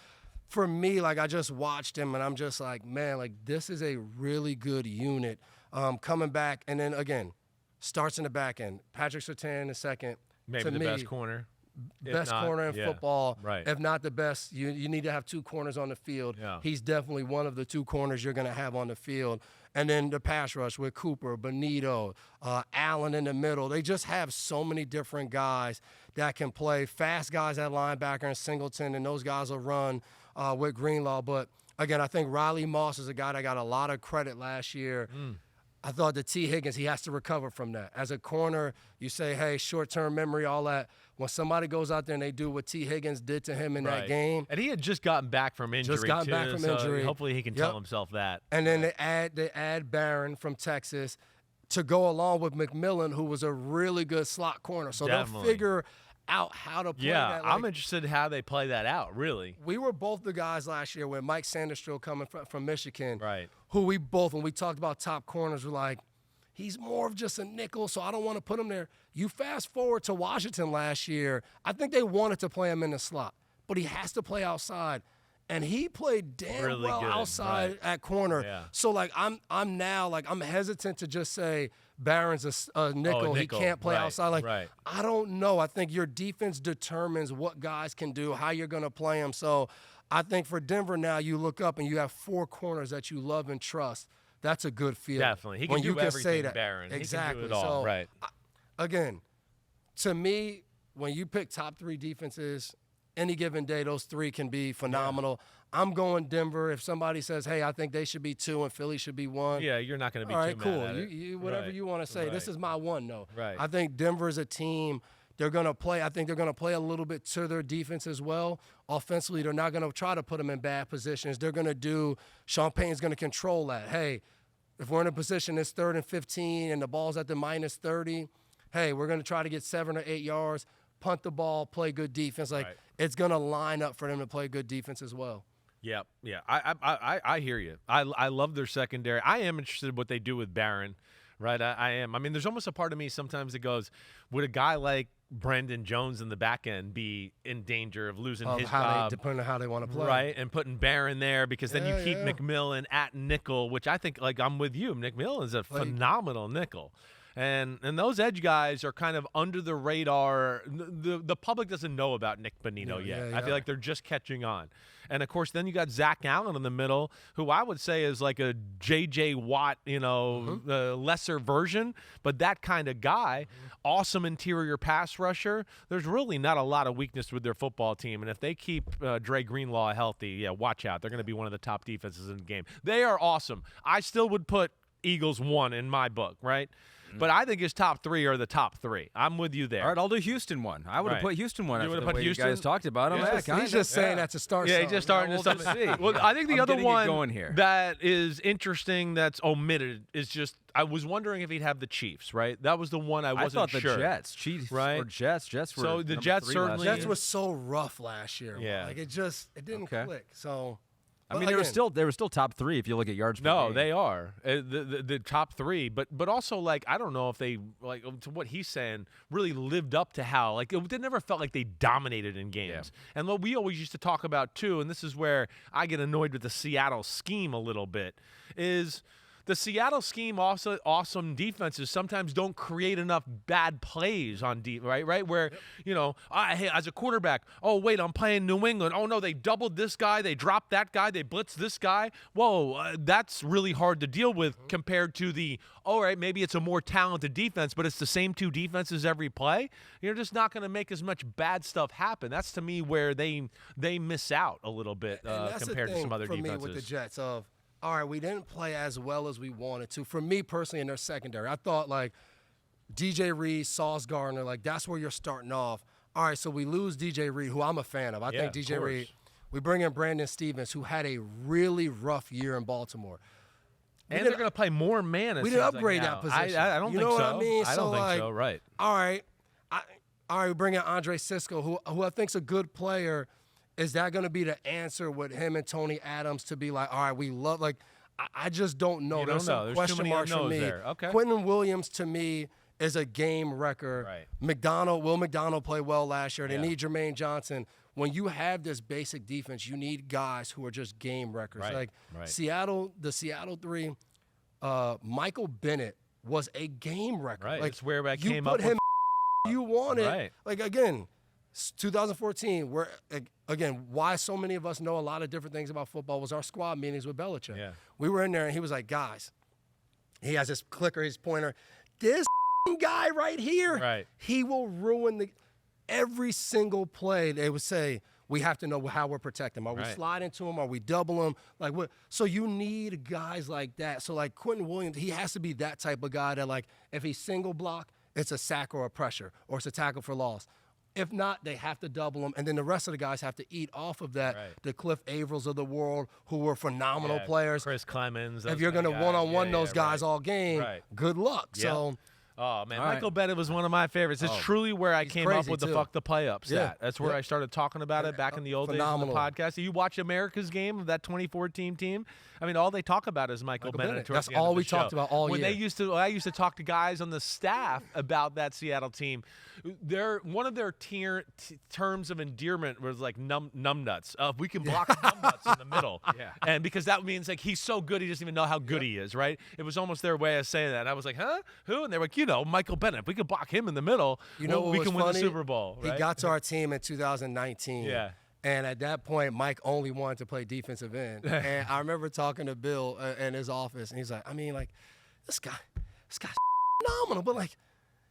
for me, like, I just watched him, and I'm just like, man, like, this is a really good unit coming back. And then, again, starts in the back end. Patrick Surtain in the second. Maybe to the me, best corner. Best corner in football. Right. If not the best, you need to have two corners on the field. Yeah. He's definitely one of the two corners you're going to have on the field. And then the pass rush with Cooper, Benito, Allen in the middle. They just have so many different guys that can play. Fast guys at linebacker and Singleton, and those guys will run with Greenlaw. But, again, I think Riley Moss is a guy that got a lot of credit last year. I thought that T. Higgins, he has to recover from that. As a corner, you say, hey, short-term memory, all that. When somebody goes out there and they do what T. Higgins did to him in that game. And he had just gotten back from injury, so hopefully he can tell himself that. And then they add Barron from Texas to go along with McMillan, who was a really good slot corner. So they'll figure out how to play that. Yeah, I'm interested in how they play that out, really. We were both the guys last year with Mike Sanderstrill coming from Michigan, right? Who we both, when we talked about top corners, were like, he's more of just a nickel, so I don't want to put him there. You fast forward to Washington last year, I think they wanted to play him in the slot, but he has to play outside. And he played damn really well good, outside at corner. Yeah. So, like, I'm hesitant to just say Barron's a nickel. He can't play outside. Like, I don't know. I think your defense determines what guys can do, how you're going to play them. So I think for Denver now, you look up and you have four corners that you love and trust. That's a good feeling. Definitely. He can do everything, Barron. Exactly. He can do it all. Right. Again, to me, when you pick top three defenses, any given day, those three can be phenomenal. Yeah. I'm going Denver. If somebody says, hey, I think they should be 2 and Philly should be 1. Yeah, you're not going to be all right, too cool. mad at it. You whatever you want to say. This is my 1, though. Right. I think Denver is a team. They're going to play. I think they're going to play a little bit to their defense as well. Offensively, they're not going to try to put them in bad positions. They're going to do – Sean Payton's going to control that. Hey, if we're in a position it's 3rd and 15 and the ball's at the minus 30, hey, we're going to try to get 7 or 8 yards, punt the ball, play good defense. Like, it's going to line up for them to play good defense as well. Yeah. I hear you. I love their secondary. I am interested in what they do with Barron, right? I am. I mean, there's almost a part of me sometimes that goes, would a guy like Brandon Jones in the back end be in danger of losing his job? Depending on how they want to play. Right, and putting Barron there because then you keep McMillan at nickel, which I think, like, I'm with you. McMillan is a phenomenal nickel. And those edge guys are kind of under the radar. The public doesn't know about Nick Bonino yet. I feel like they're just catching on. And, of course, then you got Zach Allen in the middle, who I would say is like a J.J. Watt, lesser version, but that kind of guy. Awesome interior pass rusher. There's really not a lot of weakness with their football team. And if they keep Dre Greenlaw healthy, watch out. They're going to be one of the top defenses in the game. They are awesome. I still would put Eagles 1 in my book, right? But I think his top 3 are the top 3. I'm with you there. All right, I'll do Houston 1. I would have put Houston 1 after the way Houston? You guys talked about him. He's just saying that to start. Yeah, he's just starting to start. Well, I think the other one going here. that is interesting that's omitted is just I was wondering if he'd have the Chiefs, right? That was the one I wasn't sure. I thought the Jets, Chiefs or Jets. Jets were so the Jets certainly. Jets was so rough last year. Yeah, like it didn't click. So. I mean, they were still top 3 if you look at yards per game. No, they are the top 3, but also, like, I don't know if they, like, to what he's saying, really lived up to how, like, they never felt like they dominated in games. Yeah. And what we always used to talk about too, and this is where I get annoyed with the Seattle scheme a little bit, is the Seattle scheme, also awesome defenses, sometimes don't create enough bad plays on right? Where, hey, as a quarterback, oh, wait, I'm playing New England. Oh, no, they doubled this guy. They dropped that guy. They blitzed this guy. Whoa, that's really hard to deal with compared to all right, maybe it's a more talented defense, but it's the same 2 defenses every play. You're just not going to make as much bad stuff happen. That's, to me, where they miss out a little bit compared to some other defenses. For me with the Jets all right, we didn't play as well as we wanted to. For me personally, in their secondary, I thought, like, DJ Reed, Sauce Gardner, like, that's where you're starting off. All right, so we lose DJ Reed, who I'm a fan of. I think DJ Reed. We bring in Brandon Stevens, who had a really rough year in Baltimore. And they're going to play more man. We didn't upgrade that position. I don't think so. You know what I mean? I don't think so, right. All right. We bring in Andre Sisco, who I think's a good player. is that going to be the answer with him and Tony Adams to be like, all right, we love, like, I just don't know. You There's don't know. some There's too question many marks for unknowns me. there. Okay. Quentin Williams, to me, is a game wrecker. Right. Will McDonald play well last year? They Yeah. need Jermaine Johnson. When you have this basic defense, you need guys who are just game wreckers. Right. Like Right. the Seattle three, Michael Bennett was a game wrecker. Right. Like, It's where I you came put up him with. you wanted. Right. Like, again, 2014, where, again, why so many of us know a lot of different things about football was our squad meetings with Belichick. Yeah. We were in there, and he was like, guys, he has his clicker, his pointer. This guy right here, Right. he will ruin every single play. They would say, we have to know how we're protecting him. Are we Right. sliding to him? Are we double him? Like what? So you need guys like that. So like Quentin Williams, he has to be that type of guy that, like, if he's single block, it's a sack or a pressure, or it's a tackle for loss. If not, they have to double him, and then the rest of the guys have to eat off of that. Right. The Cliff Avrils of the world, who were phenomenal Yeah, players. Chris Clemens. If you're going to one-on-one those guys all game, Right. good luck. Yep. So Oh, man. All right. Michael Bennett was one of my favorites. It's truly where I came up crazy, with the too. fuck the play up stat. Yeah. That's where Yep. I started talking about it back in the old Phenomenal. days of the podcast. You watch America's game of that 2014 team. I mean, all they talk about is Michael Bennett. Bennett. towards That's the end all of the we talked show. about all when year. I used to talk to guys on the staff about that Seattle team. One of their terms of endearment was like numbnuts. We can block numbnuts in the middle. Yeah. And because that means like he's so good he doesn't even know how good he is, right? It was almost their way of saying that. And I was like, huh? Who? And they were like, Michael Bennett. If we could block him in the middle, you know what we was can win the funny? Super Bowl. Right? He got to our team in 2019. Yeah. And at that point, Mike only wanted to play defensive end. And I remember talking to Bill in his office, and he's like, I mean, like, this guy's phenomenal, but like,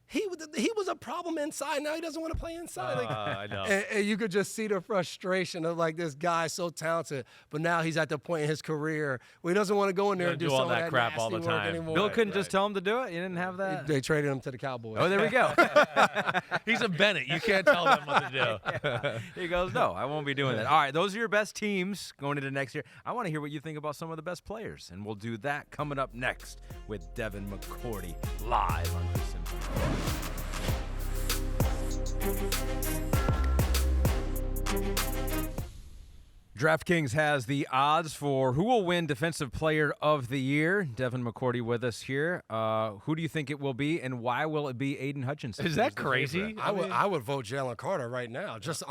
he was a problem inside. Now he doesn't want to play inside. Like, I know. and you could just see the frustration of like this guy so talented, but now he's at the point in his career where he doesn't want to go in there and Do do all some of that crap all nasty the work time. anymore. Bill Right, couldn't just tell him to do it. You didn't have that. They traded him to the Cowboys. Oh, there we go. He's a Bennett. You can't tell him what to do. He goes, no, I won't be doing that. All right, those are your best teams going into next year. I want to hear what you think about some of the best players, and we'll do that coming up next with Devin McCourty live on the Simms Unbuttoned. DraftKings has the odds for who will win Defensive Player of the Year. Devin McCourty with us here. Who do you think it will be, and why will it be Aiden Hutchinson? Is that Who's the crazy? favorite? I would vote Jalen Carter right now. Just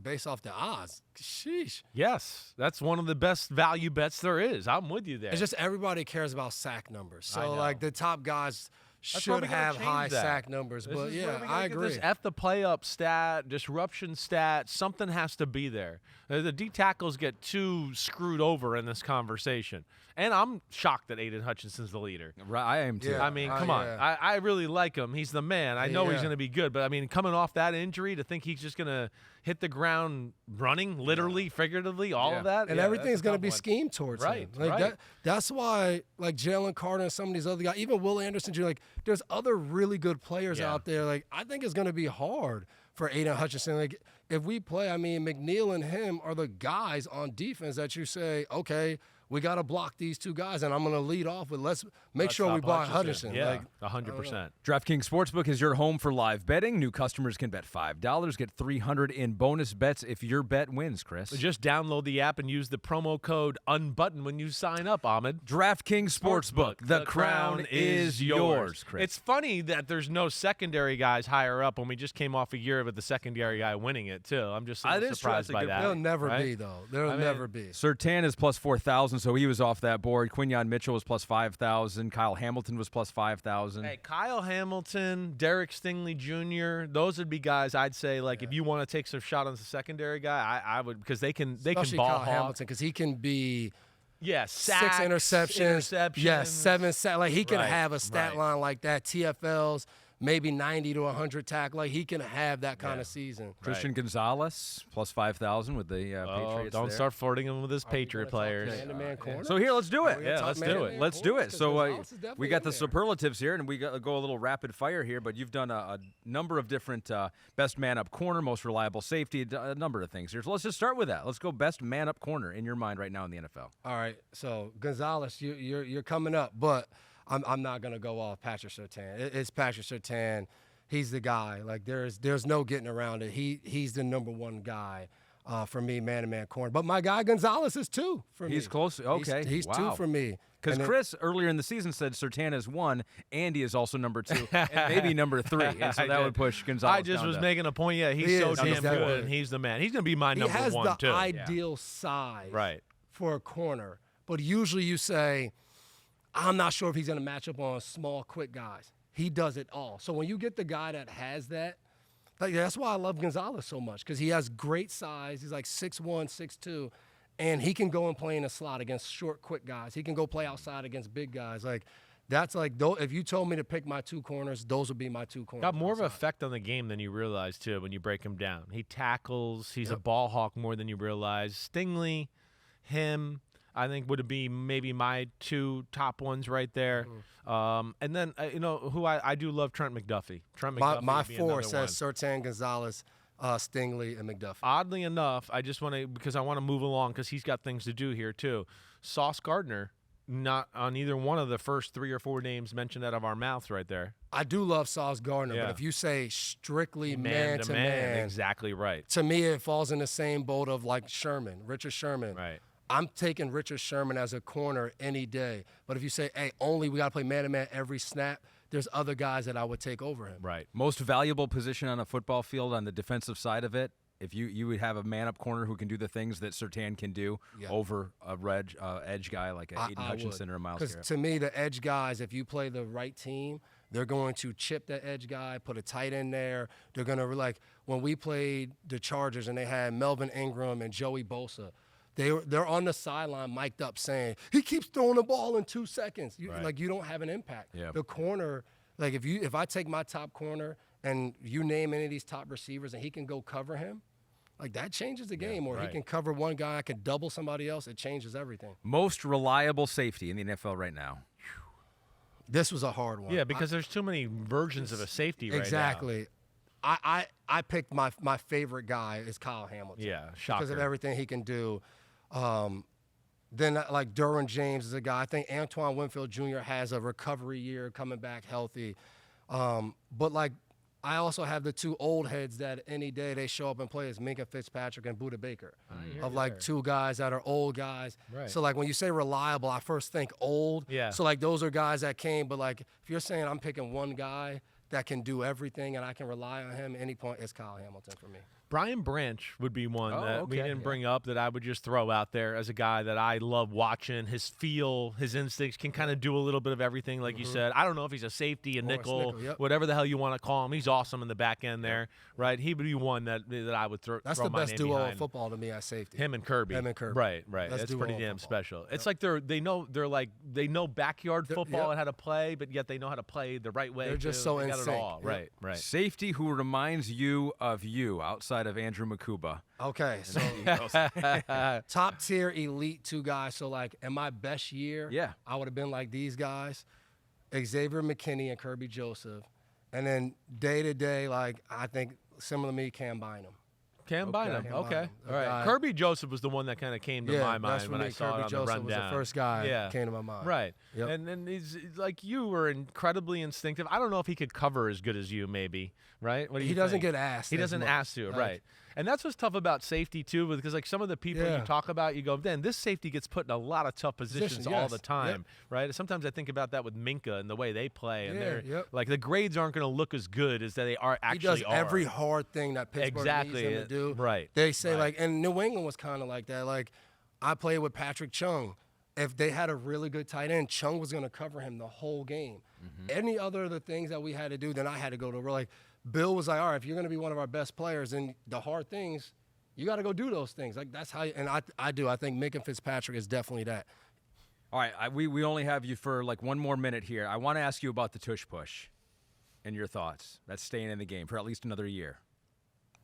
based off the odds. Sheesh. Yes, that's one of the best value bets there is. I'm with you there. It's just everybody cares about sack numbers. I So know. like the top guys why should we gotta have change high that. sack numbers. This But is where yeah, we gotta I get agree. This F the play up stat, disruption stat, something has to be there. The D tackles get too screwed over in this conversation. And I'm shocked that Aiden Hutchinson's the leader. Right, I am too. Yeah. I mean, come on. yeah. I really like him. He's the man. I know he's Yeah. going to be good. But, I mean, coming off that injury, to think he's just going to hit the ground running, literally, figuratively, all Yeah. of that. And yeah, everything's that's a going to tough be one. schemed towards Right, him. Like right. That's why, like Jalen Carter and some of these other guys, even Will Anderson Jr., like there's other really good players Yeah. out there. Like I think it's going to be hard for Aiden Hutchinson. Like if we play, I mean, McNeil and him are the guys on defense that you say, okay, we got to block these two guys, and I'm going to lead off with let's make sure we block Hutchinson. Yeah, Like, 100%. DraftKings Sportsbook is your home for live betting. New customers can bet $5, get $300 in bonus bets if your bet wins, Chris. Just download the app and use the promo code UNBUTTON when you sign up, Ahmed. DraftKings Sportsbook, the crown is yours, Chris. It's funny that there's no secondary guys higher up when we just came off a year with the secondary guy winning it, too. I'm just a That little is true. That's surprised a by good that. they'll never right? be though. There'll I mean, never be. Surtain is plus 4,000, so he was off that board. Quinyon Mitchell was plus 5,000. Kyle Hamilton was plus 5,000. Hey, Kyle Hamilton, Derek Stingley Jr., those would be guys I'd say, like, if you want to take some shot on the secondary guy, I would, because they can Especially ball Kyle hawk. Hamilton because he can be Yeah, six sacks, interceptions. Yes, 7 sacks. Like he can Right, have a stat right. line like that. TFLs, maybe 90 to 100 tackle. Like he can have that kind of season. Christian Gonzalez plus 5,000 with the Patriots. Don't there. start flirting him with his Patriot players. Man-to-man corner. So here, let's do it. Yeah, let's do it. Let's do it. So Gonzalez is definitely we got in the there. superlatives here, and we go a little rapid fire here. But you've done a number of different best man up corner, most reliable safety, a number of things here. So let's just start with that. Let's go best man up corner in your mind right now in the NFL. All right. So Gonzalez, you're coming up, but I'm not gonna go off Patrick Surtain. It's Patrick Surtain. He's the guy. Like there's no getting around it. He's the number one guy. for me, man-to-man corner. But my guy Gonzalez is 2 for me. He's close. Okay. He's Wow. 2 for me. Because Chris earlier in the season said Surtain is 1, Andy is also number 2, and maybe number 3, and so that would push Gonzalez. I just down was to, making a point. Yeah, he's so damn exactly. good, and he's the man. He's going to be my number 1 too. He has the ideal size for a corner, but usually you say, I'm not sure if he's going to match up on small, quick guys. He does it all. So when you get the guy that has that, like, that's why I love Gonzalez so much, because he has great size. He's like 6'1", 6'2", and he can go and play in a slot against short, quick guys. He can go play outside against big guys. Like, that's like, if you told me to pick my 2 corners, those would be my 2 corners. Got more of an outside. effect on the game than you realize, too, when you break him down. He tackles. He's a ball hawk more than you realize. Stingley, him, I think would be maybe my 2 top ones right there. And then, who I do love, Trent McDuffie. Trent McDuffie My would be 4 another says one. Surtain, Gonzalez, Stingley, and McDuffie. Oddly enough, I just want to, because I want to move along because he's got things to do here, too. Sauce Gardner, not on either one of the first 3 or 4 names mentioned out of our mouths right there. I do love Sauce Gardner, Yeah. but if you say strictly Man to man, man-to-man, exactly right. to me it falls in the same boat of like Richard Sherman. Right. I'm taking Richard Sherman as a corner any day. But if you say, hey, we got to play man-to-man every snap, there's other guys that I would take over him. Right. most valuable position on a football field on the defensive side of it. If you would have a man-up corner who can do the things that Surtain can do over a edge guy like a Aiden Hutchinson or a Miles Garrett. Because to me, the edge guys, if you play the right team, they're going to chip the edge guy, put a tight end there. They're going to, like, when we played the Chargers and they had Melvin Ingram and Joey Bosa, they're on the sideline mic'd up saying, he keeps throwing the ball in 2 seconds. Like, you don't have an impact. Yeah. The corner, like, if I take my top corner and you name any of these top receivers and he can go cover him, like, that changes the game. Or he can cover one guy, I can double somebody else. It changes everything. Most reliable safety in the NFL right now. This was a hard one. Yeah, because there's too many versions of a safety right now. Exactly. I picked my favorite guy is Kyle Hamilton. Yeah, shocker. Because of everything he can do. Then, like, Derwin James is a guy. I think Antoine Winfield Jr. has a recovery year, coming back healthy. But, like, I also have the 2 old heads that any day they show up and play as Minka Fitzpatrick and Buda Baker. Of, like, 2 guys that are old guys. Right. So, like, when you say reliable, I first think old. Yeah. So, like, those are guys that came. But, like, if you're saying I'm picking one guy that can do everything and I can rely on him at any point, it's Kyle Hamilton for me. Brian Branch would be one that we okay, didn't bring up that I would just throw out there as a guy that I love watching. His feel, his instincts can kind of do a little bit of everything, like you said. I don't know if he's a safety, a nickel, whatever the hell you want to call him. He's awesome in the back end there, right? He would be one that I would throw. That's throw the my best name duo behind. of football to me at safety. Him and Kirby. Right. Best That's duo pretty of damn football. special. It's like they know backyard football and how to play, but yet they know how to play the right way. They're just too. so They in got it sync. all. Yep. Right. Safety who reminds you of you outside of Andrew Makuba. Okay, so top tier elite 2 guys. So, like, in my best year, I would have been like these guys, Xavier McKinney and Kirby Joseph. And then day to day, like, I think similar to me, Cam Bynum. Cam Bynum. Cam Okay. Bynum. All right. Kirby Joseph was the one that kind of came to my mind when I saw Kirby it on Joseph the rundown. was the first guy that came to my mind. Right. Yep. And then he's like, you were incredibly instinctive. I don't know if he could cover as good as you, maybe. Right? What do you He doesn't think? get asked. He as doesn't much. ask to, Like, right? And that's what's tough about safety too, because like some of the people you talk about, you go, then this safety gets put in a lot of tough positions all the time, right? Sometimes I think about that with Minka and the way they play, and they're like the grades aren't going to look as good as they are actually. He does every hard thing that Pittsburgh needs him to do. Right. They say like, and New England was kind of like that. Like, I played with Patrick Chung. If they had a really good tight end, Chung was going to cover him the whole game. Any other of the things that we had to do, then I had to go to. We're like, Bill was like, all right, if you're going to be one of our best players, and the hard things, you got to go do those things. Like, that's how. And I do. I think Minka Fitzpatrick is definitely that. All right, we only have you for like 1 more minute here. I want to ask you about the Tush Push and your thoughts. That's staying in the game for at least another year.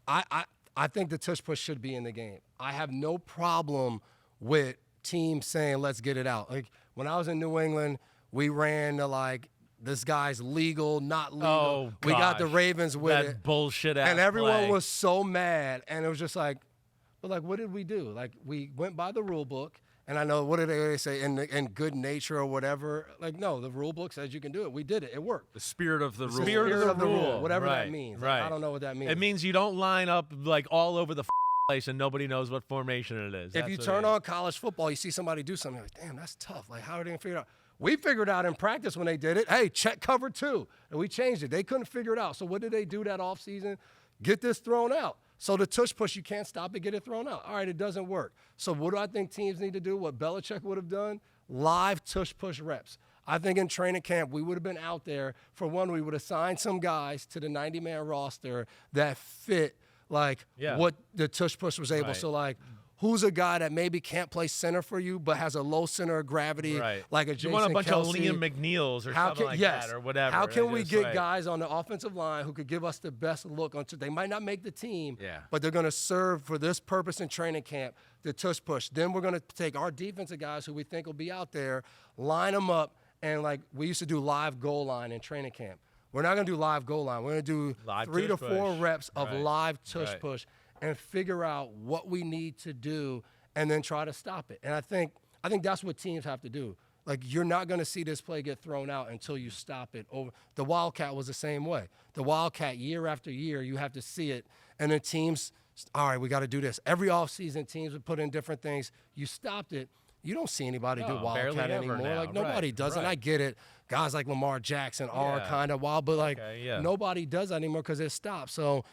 I think the Tush Push should be in the game. I have no problem with teams saying, let's get it out. Like, when I was in New England, we ran to, like, this guy's legal, not legal. Oh, we got the gosh. Ravens with that it. bullshit ass And everyone play. was so mad. And it was just like, but, like, what did we do? Like, we went by the rule book. And I know, what did they say, in good nature or whatever? Like, no, the rule book says you can do it. We did it. It worked. The spirit of the rule. Spirit of the rule. Whatever Right, that means. right. Like, I don't know what that means. It means you don't line up like all over the place and nobody knows what formation it is. If you turn on college football, you see somebody do something, you're like, damn, that's tough. Like, how are they going to figure it out? We figured out in practice when they did it, hey, check cover 2. And we changed it. They couldn't figure it out. So what did they do that offseason? Get this thrown out. So the tush push, you can't stop it, get it thrown out. All right, it doesn't work. So what do I think teams need to do? What Belichick would have done? Live tush push reps. I think in training camp, we would have been out there. For one, we would have signed some guys to the 90-man roster that fit like what the tush push was able. So like, who's a guy that maybe can't play center for you but has a low center of gravity, like a Jason You want a bunch Kelsey. of Liam McNeils or something like that or whatever. How can we get guys on the offensive line who could give us the best look? They might not make the team, but they're going to serve for this purpose in training camp, the tush push. Then we're going to take our defensive guys who we think will be out there, line them up, and like we used to do live goal line in training camp. We're not going to do live goal line. We're going to do live 3 to 4 reps of live tush push and figure out what we need to do and then try to stop it. And I think that's what teams have to do. Like, you're not going to see this play get thrown out until you stop it. The Wildcat was the same way. The Wildcat, year after year, you have to see it. And then teams, all right, we got to do this. Every offseason, teams would put in different things. You stopped it. You don't see anybody do Wildcat anymore. Like, nobody does it. I get it. Guys like Lamar Jackson are kind of wild, but like nobody does that anymore because it stopped. So,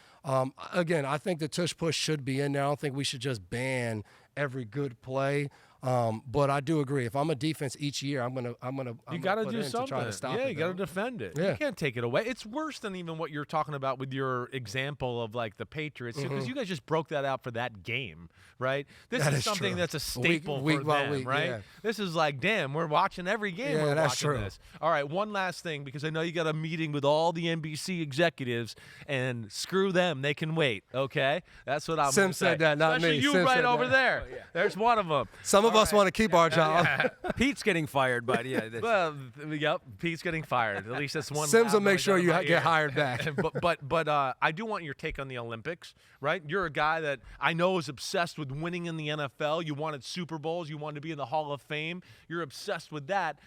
again, I think the tush push should be in there. I don't think we should just ban every good play. But I do agree. If I'm a defense each year, I'm gonna you got to do something to try to stop it. You got to defend it. You can't take it away. It's worse than even what you're talking about with your example of like the Patriots, because you guys just broke that out for that game, right? This is something that's a staple for them, right? This is like, damn, we're watching every game. We're watching this. All right, one last thing, because I know you got a meeting with all the NBC executives, and screw them, they can wait. Okay, that's what I'm. Simms said that, not Especially me. you Simms right over there. There's one of them. Some of us want to keep our job. Pete's getting fired, but well, yep, Pete's getting fired. At least that's one. Simms will make sure you get hired back. but I do want your take on the Olympics, right? You're a guy that I know is obsessed with winning in the NFL. You wanted Super Bowls. You wanted to be in the Hall of Fame. You're obsessed with that.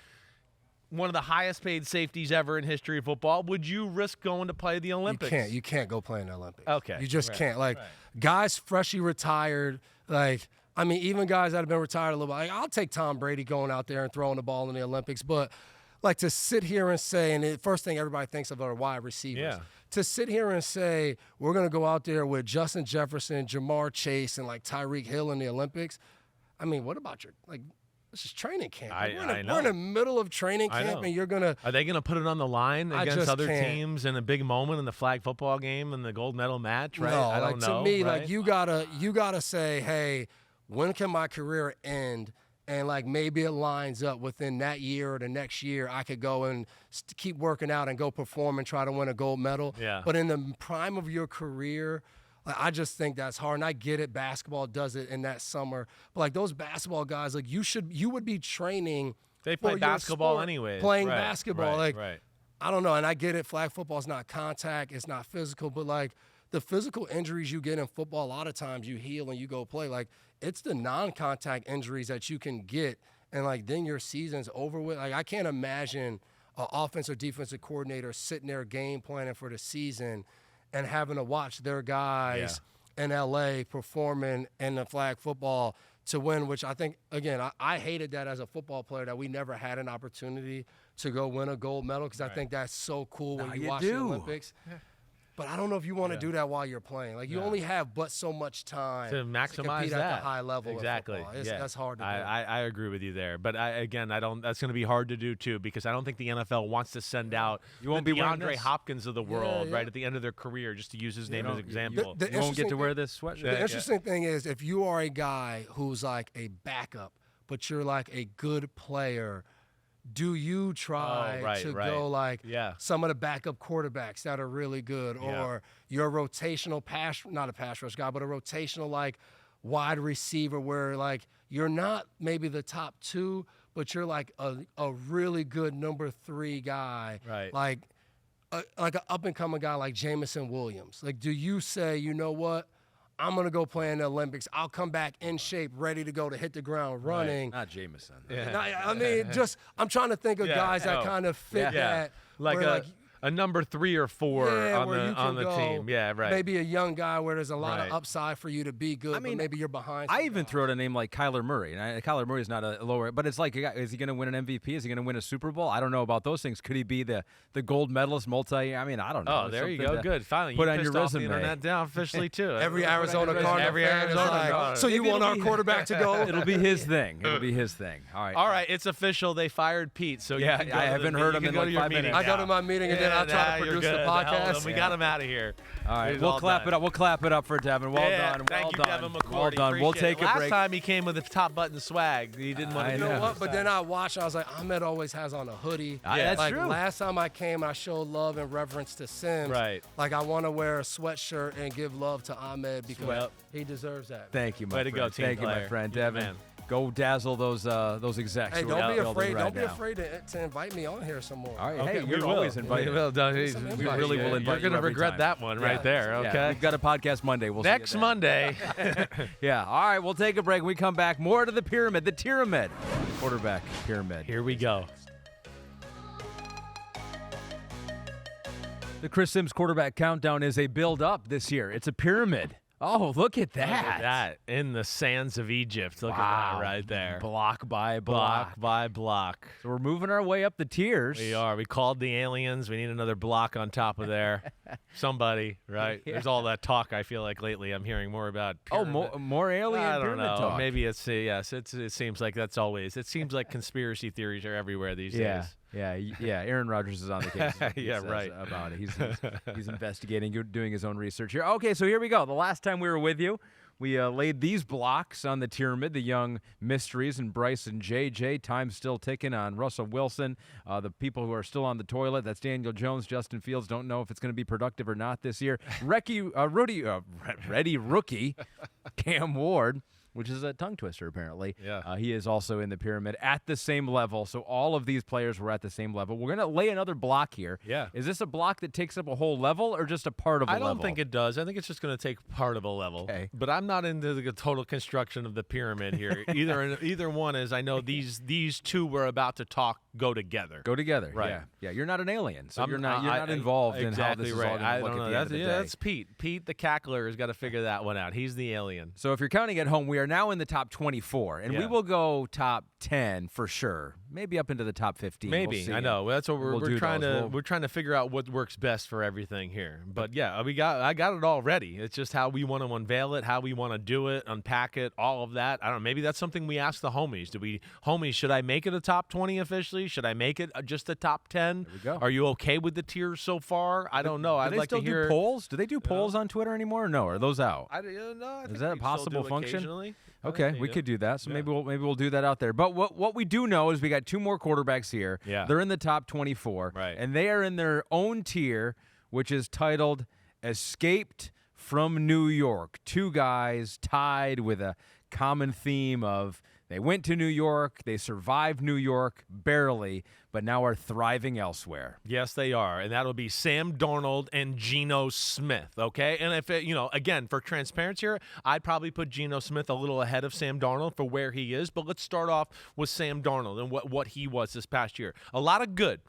One of the highest paid safeties ever in history of football. Would you risk going to play the Olympics? You can't go play in the Olympics. Okay. You just can't. Like, guys freshly retired, like, I mean, even guys that have been retired a little bit, like, I'll take Tom Brady going out there and throwing the ball in the Olympics, but like to sit here and say, and the first thing everybody thinks of are wide receivers. To sit here and say, we're going to go out there with Justin Jefferson, Jamar Chase, and like Tyreek Hill in the Olympics. I mean, what about this is training camp. We're in the middle of training camp, and you're going to. Are they going to put it on the line against other teams in a big moment in the flag football game and the gold medal match, right? No, I don't know. To me, like, you gotta say, hey, when can my career end? And like maybe it lines up within that year or the next year, I could go and keep working out and go perform and try to win a gold medal. But in the prime of your career, like, I just think that's hard. And I get it. Basketball does it in that summer. But like those basketball guys, like you would be training. They play basketball anyways. Playing basketball. I don't know. And I get it. Flag football is not contact. It's not physical. But like the physical injuries you get in football, a lot of times you heal and you go play. Like, it's the non-contact injuries that you can get, and like then your season's over with. Like, I can't imagine an offense or defensive coordinator sitting there game planning for the season and having to watch their guys in LA performing in the flag football to win, which I think, again, I hated that as a football player, that we never had an opportunity to go win a gold medal, because I think that's so cool when you watch the Olympics. But I don't know if you want to do that while you're playing. Like, you only have but so much time to maximize to compete that at the high level. Exactly. That's hard to do. I agree with you there. But I don't. That's going to be hard to do too, because I don't think the NFL wants to send out the DeAndre Hopkins of the world right at the end of their career, just to use his name as an example. You won't get to wear this sweatshirt. The interesting thing is, if you are a guy who's like a backup, but you're like a good player, do you try to go like some of the backup quarterbacks that are really good, or you're a rotational not a pass rush guy, but a rotational like wide receiver where like you're not maybe the top 2, but you're like a really good number 3 guy, like an up-and-coming guy like Jamison Williams. Like, do you say, you know what, I'm going to go play in the Olympics. I'll come back in shape, ready to go to hit the ground running. Not Jameson. I mean, I'm trying to think of guys that kind of fit that. Like a number 3 or 4 Yeah, where you on can the go, team. Yeah, right. Maybe a young guy where there's a lot Right. of upside for you to be good, but maybe you're behind. I some even guys. throw out a name like Kyler Murray. And Kyler Murray is not a lower, but it's like, is he going to win an MVP? Is he going to win a Super Bowl? I don't know about those things. Could he be the gold medalist multi? I mean, I don't know. Oh, there you Something go. to Good. Finally, put you on pissed your off the resume. internet down officially too. Every Arizona Cardinal Every fan is Arizona like, Cardinal. so you Maybe want it'll our be- quarterback to go? It'll be his thing. It'll be his thing. All right. All right, it's official. They fired Pete. So you Yeah, can go I to haven't the, heard you him can in go like to your 5 meeting minutes. I go to now. my meeting and then I'll try to you're produce the good. Hell, podcast. we got him out of here. All right, He's we'll all clap done. it up. We'll clap it up for Devin. Well Yeah, done. thank Well you, done. Devin McCourty. Well done. We'll Appreciate take it. a break. Last time he came with the top button swag. He didn't want to I do You know. know it what? this But time. then I watched. I was like, Ahmed always has on a hoodie. That's like true. last time I came, I showed love and reverence to Simms. Right. Like I want to wear a sweatshirt and give love to Ahmed because Sweat. he deserves that. Thank you, my Way to friend. go, team Thank you, my player. friend. You're the Devin, man. go dazzle those execs. Hey, who are don't be building afraid. right Don't be now. afraid to invite me on here some more. All right. Okay, hey, we you're will. always invited. We will. Some We invite. really will Yeah, invite You're you going to every regret time. that one right there. Yeah, Okay. we've got a podcast Monday. We'll Next see you then. Monday. Yeah. All right. We'll take a break. When we come back, more to the pyramid, the Tieramid, quarterback pyramid. Here we go. The Chris Simms quarterback countdown is a build-up this year. It's a pyramid. Oh, look at that. Look at that in the sands of Egypt. Look at that right there. Block by block. Block by block. So we're moving our way up the tiers. We are. We called the aliens. We need another block on top of there. Somebody, right? Yeah. There's all that talk I feel like lately. I'm hearing more about. Oh, pyramid. more alien I don't pyramid know. talk. Maybe it's yes. It seems like that's always. It seems like conspiracy theories are everywhere these Yeah, days. yeah. Aaron Rodgers is on the case. is what he Yeah, says right. About it. He's investigating, doing his own research here. Okay, so here we go. The last time we were with you, we laid these blocks on the Tieramid, the young mysteries and Bryce and JJ. Time's still ticking on Russell Wilson. The people who are still on the toilet, that's Daniel Jones, Justin Fields, don't know if it's going to be productive or not this year. Ready rookie, Cam Ward, which is a tongue twister apparently. Yeah. He is also in the pyramid at the same level. So all of these players were at the same level. We're going to lay another block here. Yeah. Is this a block that takes up a whole level or just a part of a I level? don't think it does. I think it's just going to take part of a level. Okay. But I'm not into the total construction of the pyramid here. Either one is. I know these two we're about to go together. Go together. Right. Yeah. Yeah. You're not an alien, so I'm- you're not I- involved in how exactly this is right. all going I to look don't at know. the end of the day. That's Pete. Pete the cackler has got to figure that one out. He's the alien. So if you're counting at home, we are now in the top 24, and we Yeah. will go top 10 for sure. Maybe up into the top 15. We'll Maybe see. I know. That's what We'll we're do trying those. to we're trying to figure out what works best for everything here. But yeah, I got it all ready. It's just how we want to unveil it, how we want to do it, unpack it, all of that. I don't know. Maybe that's something we ask the homies. Homies, should I make it a top 20 officially? Should I make it just a top 10? we go. Are you okay with the tiers so far? I don't know. Do I'd they like still to hear do polls? Do they do polls on Twitter anymore? Or no, are those out? I don't know. I think that a we still possible do function? occasionally. I Okay, think we they could do. do that. So Yeah. maybe we'll do that out there. But what we do know is we got two more quarterbacks here. Yeah. They're in the top 24. Right. And they are in their own tier, which is titled Escaped from New York. Two guys tied with a common theme of they went to New York, they survived New York barely, but now are thriving elsewhere. Yes, they are, and that'll be Sam Darnold and Geno Smith, okay? And if it, again, for transparency here, I'd probably put Geno Smith a little ahead of Sam Darnold for where he is, but let's start off with Sam Darnold and what he was this past year. A lot of good.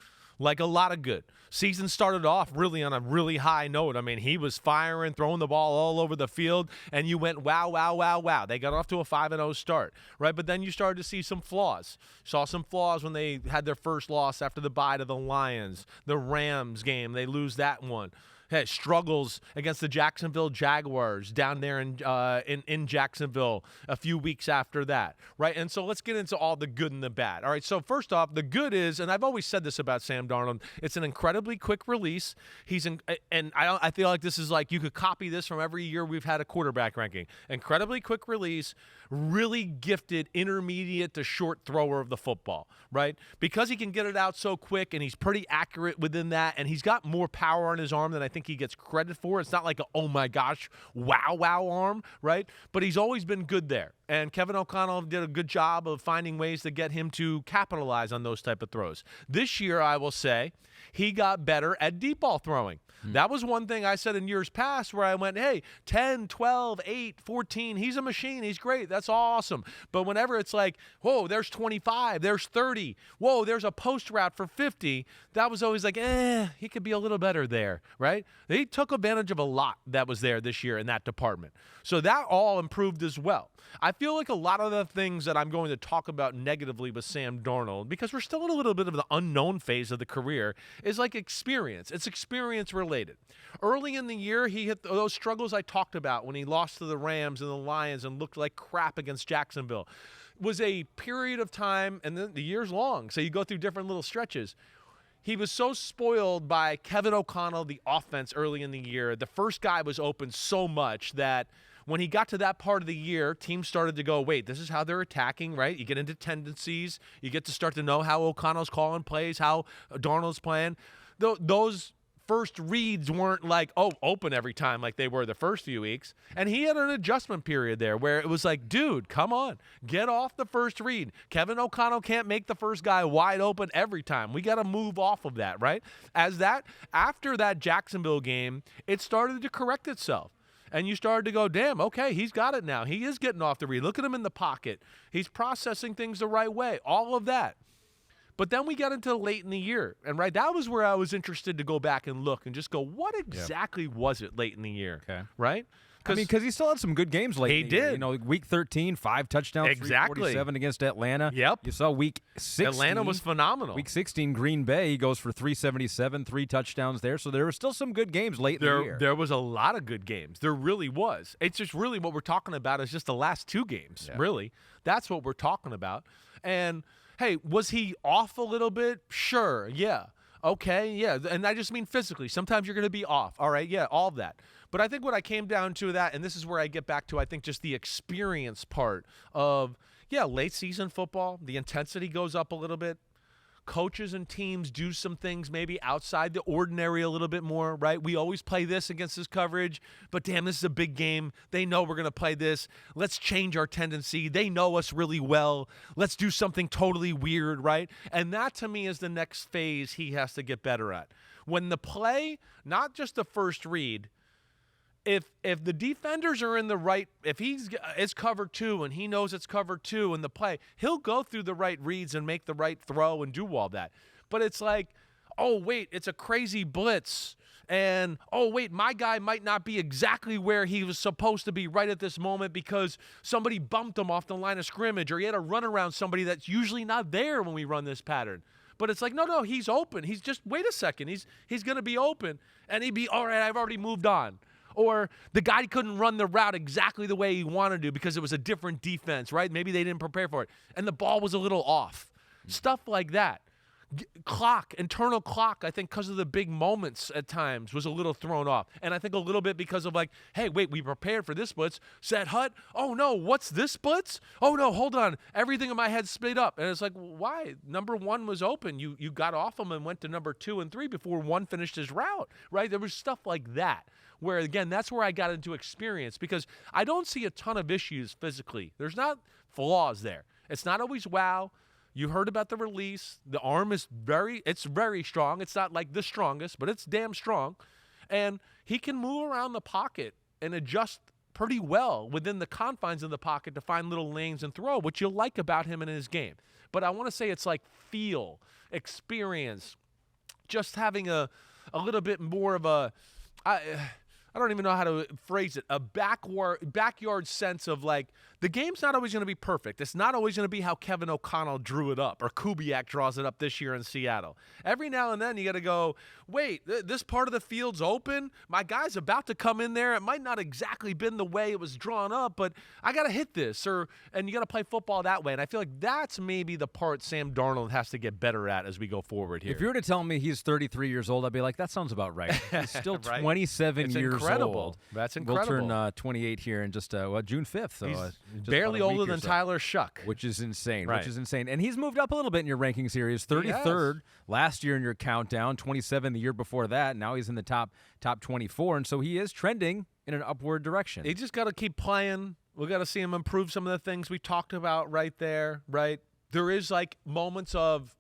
Season started off really on a really high note. I mean, he was firing, throwing the ball all over the field, and you went, wow, wow, wow, wow. They got off to a 5-0 start, right? But then you started to see some flaws. Saw some flaws when they had their first loss after the bye to the Lions. The Rams game, they lose that one. Hey, struggles against the Jacksonville Jaguars down there in Jacksonville a few weeks after that, right? And so let's get into all the good and the bad. All right, so first off, the good is, and I've always said this about Sam Darnold, it's an incredibly quick release. I feel like this is like you could copy this from every year we've had a quarterback ranking. Incredibly quick release, really gifted intermediate to short thrower of the football, right? Because he can get it out so quick and he's pretty accurate within that, and he's got more power on his arm than I think he gets credit for. It's not like a, oh my gosh, wow arm, right? But he's always been good there. And Kevin O'Connell did a good job of finding ways to get him to capitalize on those type of throws. This year, I will say, he got better at deep ball throwing. That was one thing I said in years past where I went, hey, 10, 12, 8, 14, he's a machine. He's great. That's awesome. But whenever it's like, whoa, there's 25, there's 30, whoa, there's a post route for 50, that was always like, he could be a little better there, right? He took advantage of a lot that was there this year in that department. So that all improved as well. I feel like a lot of the things that I'm going to talk about negatively with Sam Darnold, because we're still in a little bit of the unknown phase of the career, is like experience. It's experience related. Early in the year, he hit those struggles I talked about when he lost to the Rams and the Lions and looked like crap against Jacksonville. Was a period of time, and then the year's long, so you go through different little stretches. He was so spoiled by Kevin O'Connell, the offense, early in the year. The first guy was open so much that when he got to that part of the year, teams started to go, wait, this is how they're attacking, right? You get into tendencies. You get to start to know how O'Connell's calling plays, how Darnold's playing. Those first reads weren't like, open every time like they were the first few weeks. And he had an adjustment period there where it was like, dude, come on, get off the first read. Kevin O'Connell can't make the first guy wide open every time. We got to move off of that, right? After that Jacksonville game, it started to correct itself. And you started to go, damn, okay, he's got it now. He is getting off the read. Look at him in the pocket. He's processing things the right way, all of that. But then we got into late in the year. And, that was where I was interested to go back and look and just go, what exactly was it late in the year? Okay. Right? Because he still had some good games late. He did. Week 13, 5 touchdowns, exactly. 347 against Atlanta. Yep. You saw week 16. Atlanta was phenomenal. Week 16, Green Bay, he goes for 377, 3 touchdowns there. So there were still some good games late in the year. There was a lot of good games. There really was. It's just really what we're talking about is just the last 2 games, really. That's what we're talking about. And, hey, was he off a little bit? Sure, yeah. Okay, yeah. And I just mean physically. Sometimes you're going to be off. All right, yeah, all of that. But I think what I came down to that, and this is where I get back to, I think, just the experience part of, late season football, the intensity goes up a little bit. Coaches and teams do some things maybe outside the ordinary a little bit more, right? We always play this against this coverage, but damn, this is a big game. They know we're going to play this. Let's change our tendency. They know us really well. Let's do something totally weird, right? And that, to me, is the next phase he has to get better at. When the play, not just the first read, if the defenders are in the right, if it's cover 2 and he knows it's cover 2 in the play, he'll go through the right reads and make the right throw and do all that. But it's like, oh, wait, it's a crazy blitz. And, oh, wait, my guy might not be exactly where he was supposed to be right at this moment because somebody bumped him off the line of scrimmage or he had to run around somebody that's usually not there when we run this pattern. But it's like, no, he's open. He's just, wait a second. He's going to be open. And he'd be, all right, I've already moved on. Or the guy couldn't run the route exactly the way he wanted to because it was a different defense, right? Maybe they didn't prepare for it. And the ball was a little off. Stuff like that. Internal clock, I think because of the big moments at times was a little thrown off. And I think a little bit because of like, hey, wait, we prepared for this blitz. Set hut. Oh, no, what's this blitz? Oh, no, hold on. Everything in my head split up. And it's like, why? Number 1 was open. You got off him and went to number 2 and 3 before 1 finished his route, right? There was stuff like that. Where, again, that's where I got into experience because I don't see a ton of issues physically. There's not flaws there. It's not always wow. You heard about the release. The arm is very strong. It's not like the strongest, but it's damn strong. And he can move around the pocket and adjust pretty well within the confines of the pocket to find little lanes and throw, which you'll like about him in his game. But I want to say it's like feel, experience, just having a little bit more of a I don't even know how to phrase it, a backyard sense of like, the game's not always going to be perfect. It's not always going to be how Kevin O'Connell drew it up or Kubiak draws it up this year in Seattle. Every now and then you got to go, wait, this part of the field's open. My guy's about to come in there. It might not exactly been the way it was drawn up, but I got to hit this. And you got to play football that way. And I feel like that's maybe the part Sam Darnold has to get better at as we go forward here. If you were to tell me he's 33 years old, I'd be like, that sounds about right. He's still right? 27 it's years incredible. old. That's incredible. We'll turn 28 here in just June 5th. So just barely about a week older or than so. Tyler Shuck. Which is insane. Right. Which is insane. And he's moved up a little bit in your rankings here. He's 33rd last year in your countdown, 27 the year before that. Now he's in the top 24. And so he is trending in an upward direction. He just got to keep playing We got to see him improve some of the things we talked about right there, right? There is like moments of,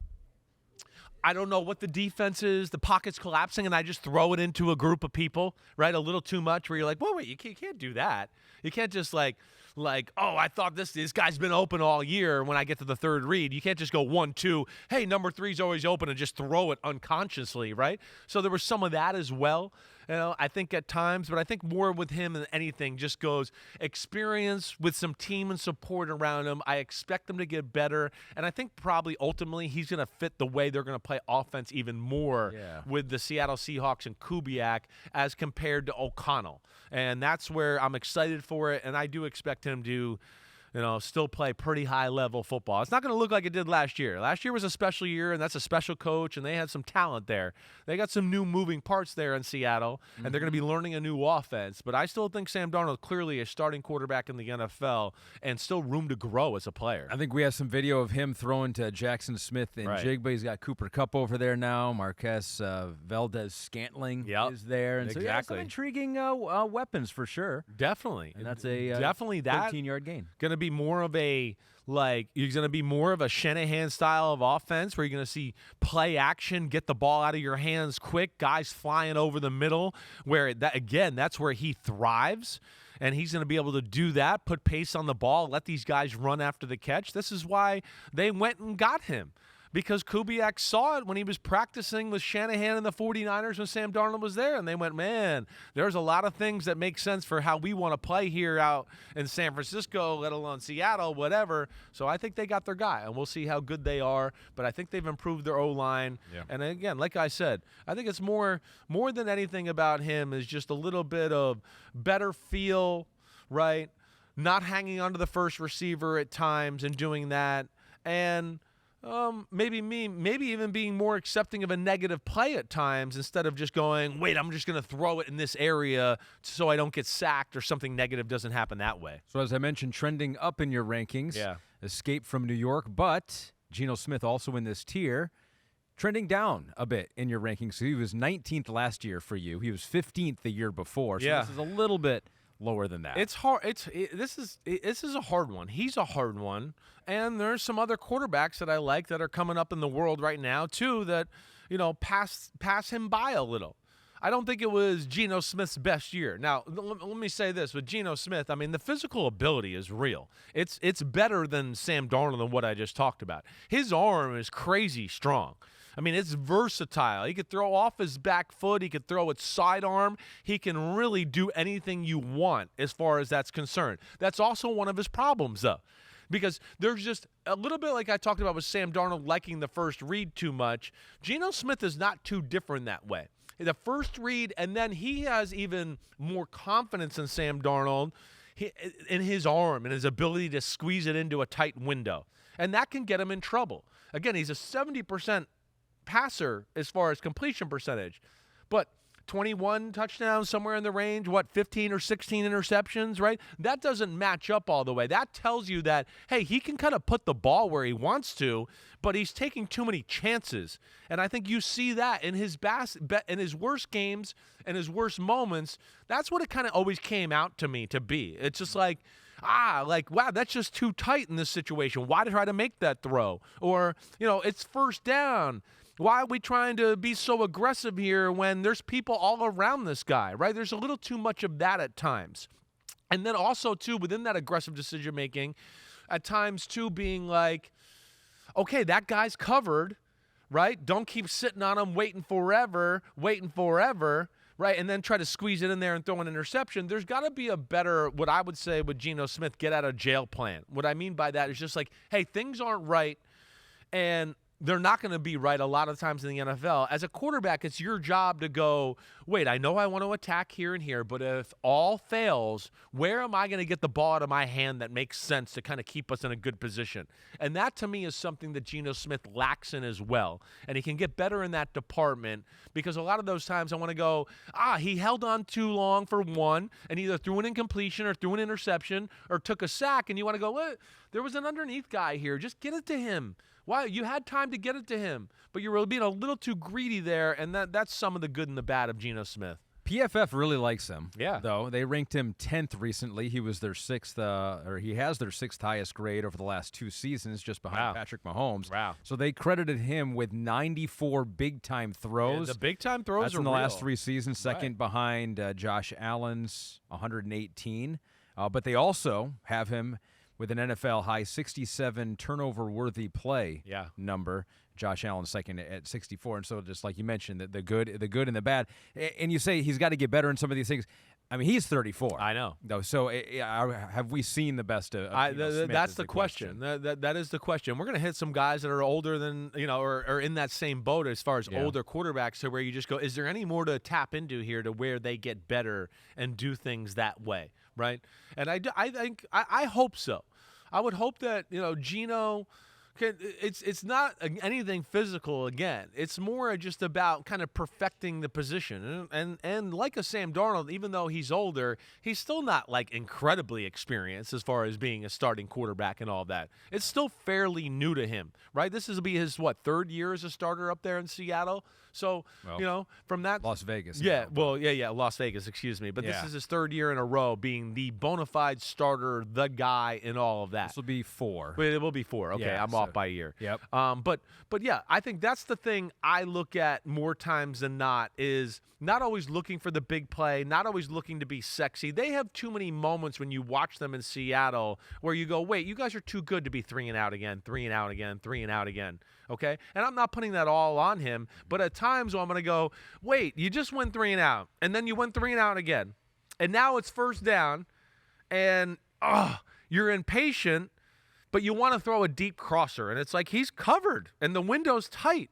I don't know what the defense is, the pocket's collapsing, and I just throw it into a group of people, right? A little too much where you're like, wait, you can't do that. You can't just like, oh, I thought this guy's been open all year when I get to the third read. You can't just go 1-2, hey, number 3's always open, and just throw it unconsciously, right? So there was some of that as well. I think at times, but I think more with him than anything just goes experience with some team and support around him. I expect them to get better, and I think probably ultimately he's going to fit the way they're going to play offense even more with the Seattle Seahawks and Kubiak as compared to O'Connell. And that's where I'm excited for it, and I do expect him to still play pretty high-level football. It's not going to look like it did last year. Last year was a special year, and that's a special coach, and they had some talent there. They got some new moving parts there in Seattle, and they're going to be learning a new offense. But I still think Sam Darnold clearly a starting quarterback in the NFL and still room to grow as a player. I think we have some video of him throwing to Jackson Smith and Jigba. He's got Cooper Kupp over there now. Marquez Valdez-Scantling is there. And exactly. So some intriguing weapons for sure. Definitely. And that's a definitely that 13-yard gain. Going to be more of a you're going to be more of a Shanahan style of offense where you're going to see play action, get the ball out of your hands quick, guys flying over the middle, where that's where he thrives. And he's going to be able to do that, put pace on the ball, let these guys run after the catch. This is why they went and got him. Because Kubiak saw it when he was practicing with Shanahan and the 49ers when Sam Darnold was there. And they went, man, there's a lot of things that make sense for how we want to play here out in San Francisco, let alone Seattle, whatever. So I think they got their guy, and we'll see how good they are. But I think they've improved their O-line. Yeah. And again, like I said, I think it's more than anything about him is just a little bit of better feel, right? Not hanging onto the first receiver at times and doing that. And maybe even being more accepting of a negative play at times instead of just going, wait, I'm just going to throw it in this area so I don't get sacked or something negative doesn't happen that way. So as I mentioned, trending up in your rankings, Escape from New York, but Geno Smith also in this tier, trending down a bit in your rankings. So he was 19th last year for you. He was 15th the year before. So this is a little bit lower than that. It's hard. This is a hard one. He's a hard one. And there's some other quarterbacks that I like that are coming up in the world right now too that, pass him by a little. I don't think it was Geno Smith's best year. Now, let me say this. With Geno Smith, I mean, the physical ability is real. It's better than Sam Darnold and what I just talked about. His arm is crazy strong. I mean, it's versatile. He could throw off his back foot. He could throw its sidearm. He can really do anything you want as far as that's concerned. That's also one of his problems, though, because there's just a little bit like I talked about with Sam Darnold liking the first read too much. Geno Smith is not too different that way. The first read, and then he has even more confidence in Sam Darnold in his arm and his ability to squeeze it into a tight window. And that can get him in trouble. Again, he's a 70% passer as far as completion percentage, but 21 touchdowns, somewhere in the range, 15 or 16 interceptions, right? That doesn't match up all the way. That tells you that, hey, he can kind of put the ball where he wants to, but he's taking too many chances. And I think you see that in his in his worst games and his worst moments. That's what it kind of always came out to me to be. It's just like, wow, that's just too tight in this situation. Why try to make that throw? Or, it's first down. Why are we trying to be so aggressive here when there's people all around this guy, right? There's a little too much of that at times. And then also, too, within that aggressive decision-making, at times, too, being like, okay, that guy's covered, right? Don't keep sitting on him waiting forever, right? And then try to squeeze it in there and throw an interception. There's got to be a better, what I would say with Geno Smith, get out of jail plan. What I mean by that is just like, hey, things aren't right, and they're not going to be right a lot of times in the NFL. As a quarterback, it's your job to go, wait, I know I want to attack here and here, but if all fails, where am I going to get the ball out of my hand that makes sense to kind of keep us in a good position? And that, to me, is something that Geno Smith lacks in as well. And he can get better in that department because a lot of those times I want to go, he held on too long for one and either threw an incompletion or threw an interception or took a sack, and you want to go, there was an underneath guy here. Just get it to him. Why? You had time to get it to him, but you were being a little too greedy there, and that's some of the good and the bad of Geno Smith. PFF really likes him. Yeah. Though they ranked him 10th recently. He was their he has their 6th highest grade over the last 2 seasons, just behind Patrick Mahomes. Wow. So they credited him with 94 big-time throws. Yeah, the big-time throws That's are in the real. last 3 seasons, second behind Josh Allen's 118. But they also have him with an NFL high 67 turnover-worthy play number. Josh Allen second at 64, and so just like you mentioned, the good and the bad, and you say he's got to get better in some of these things. I mean, he's 34. I know. Though, so have we seen the best of Geno Smith that's the question. That is the question. We're going to hit some guys that are older than, or in that same boat as far as older quarterbacks, to where you just go, is there any more to tap into here to where they get better and do things that way, right? And I hope so. I would hope that, Geno. It's not anything physical again. It's more just about kind of perfecting the position. And like a Sam Darnold, even though he's older, he's still not like incredibly experienced as far as being a starting quarterback and all that. It's still fairly new to him, right? This will be his, 3rd year as a starter up there in Seattle. So, from that. Las Vegas. Yeah, Las Vegas, excuse me. But this is his 3rd year in a row being the bona fide starter, the guy in all of that. This will be 4. But it will be 4. Okay, I'm off by a year. Yep. But yeah, I think that's the thing I look at more times than not, is not always looking for the big play, not always looking to be sexy. They have too many moments when you watch them in Seattle where you go, wait, you guys are too good to be 3 and out again, 3 and out again, 3 and out again. Okay? And I'm not putting that all on him, but at times I'm going to go, wait, you just went 3 and out, and then you went 3 and out again. And now it's 1st down, and you're impatient, but you want to throw a deep crosser, and it's like he's covered, and the window's tight.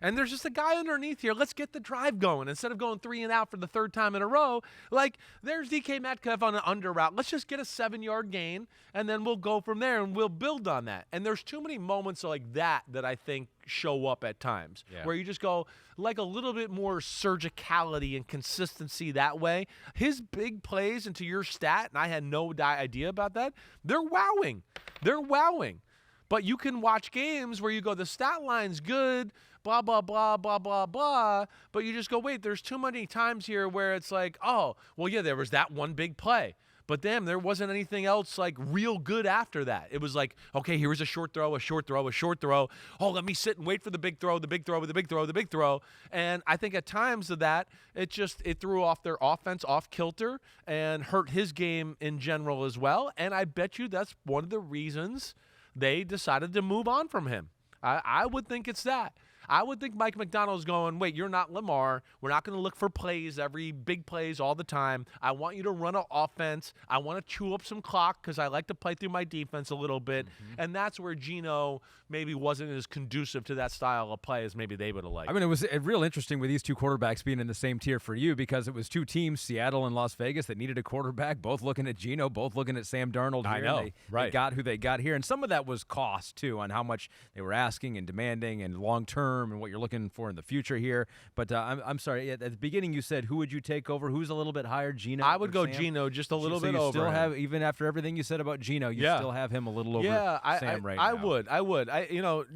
And there's just a guy underneath here. Let's get the drive going. Instead of going 3 and out for the 3rd time in a row, like there's DK Metcalf on an under route. Let's just get a 7-yard gain, and then we'll go from there, and we'll build on that. And there's too many moments like that I think show up at times where you just go like a little bit more surgicality and consistency that way. His big plays, and to your stat, and I had no idea about that, they're wowing. They're wowing. But you can watch games where you go, the stat line's good, blah, blah, blah, blah, blah, blah. But you just go, wait, there's too many times here where it's like, oh, well, yeah, there was that one big play. But damn, there wasn't anything else like real good after that. It was like, okay, here was a short throw, a short throw, a short throw. Oh, let me sit and wait for the big throw, the big throw, the big throw, the big throw. And I think at times of that, it threw off their offense off kilter and hurt his game in general as well. And I bet you that's one of the reasons they decided to move on from him. I would think it's that. I would think Mike McDonald's going, wait, you're not Lamar. We're not going to look for plays, every big plays all the time. I want you to run an offense. I want to chew up some clock because I like to play through my defense a little bit. Mm-hmm. And that's where Geno maybe wasn't as conducive to that style of play as maybe they would have liked. I mean, it was real interesting with these two quarterbacks being in the same tier for you, because it was 2 teams, Seattle and Las Vegas, that needed a quarterback, both looking at Geno, both looking at Sam Darnold. I know, they got who they got here. And some of that was cost, too, on how much they were asking and demanding and long-term and what you're looking for in the future here. But I'm sorry, at the beginning you said, who would you take over? Who's a little bit higher, Geno? I would go Sam? Geno just a little so bit you over. Still him. have, even after everything you said about Geno, you still have him a little over Sam right now. I would.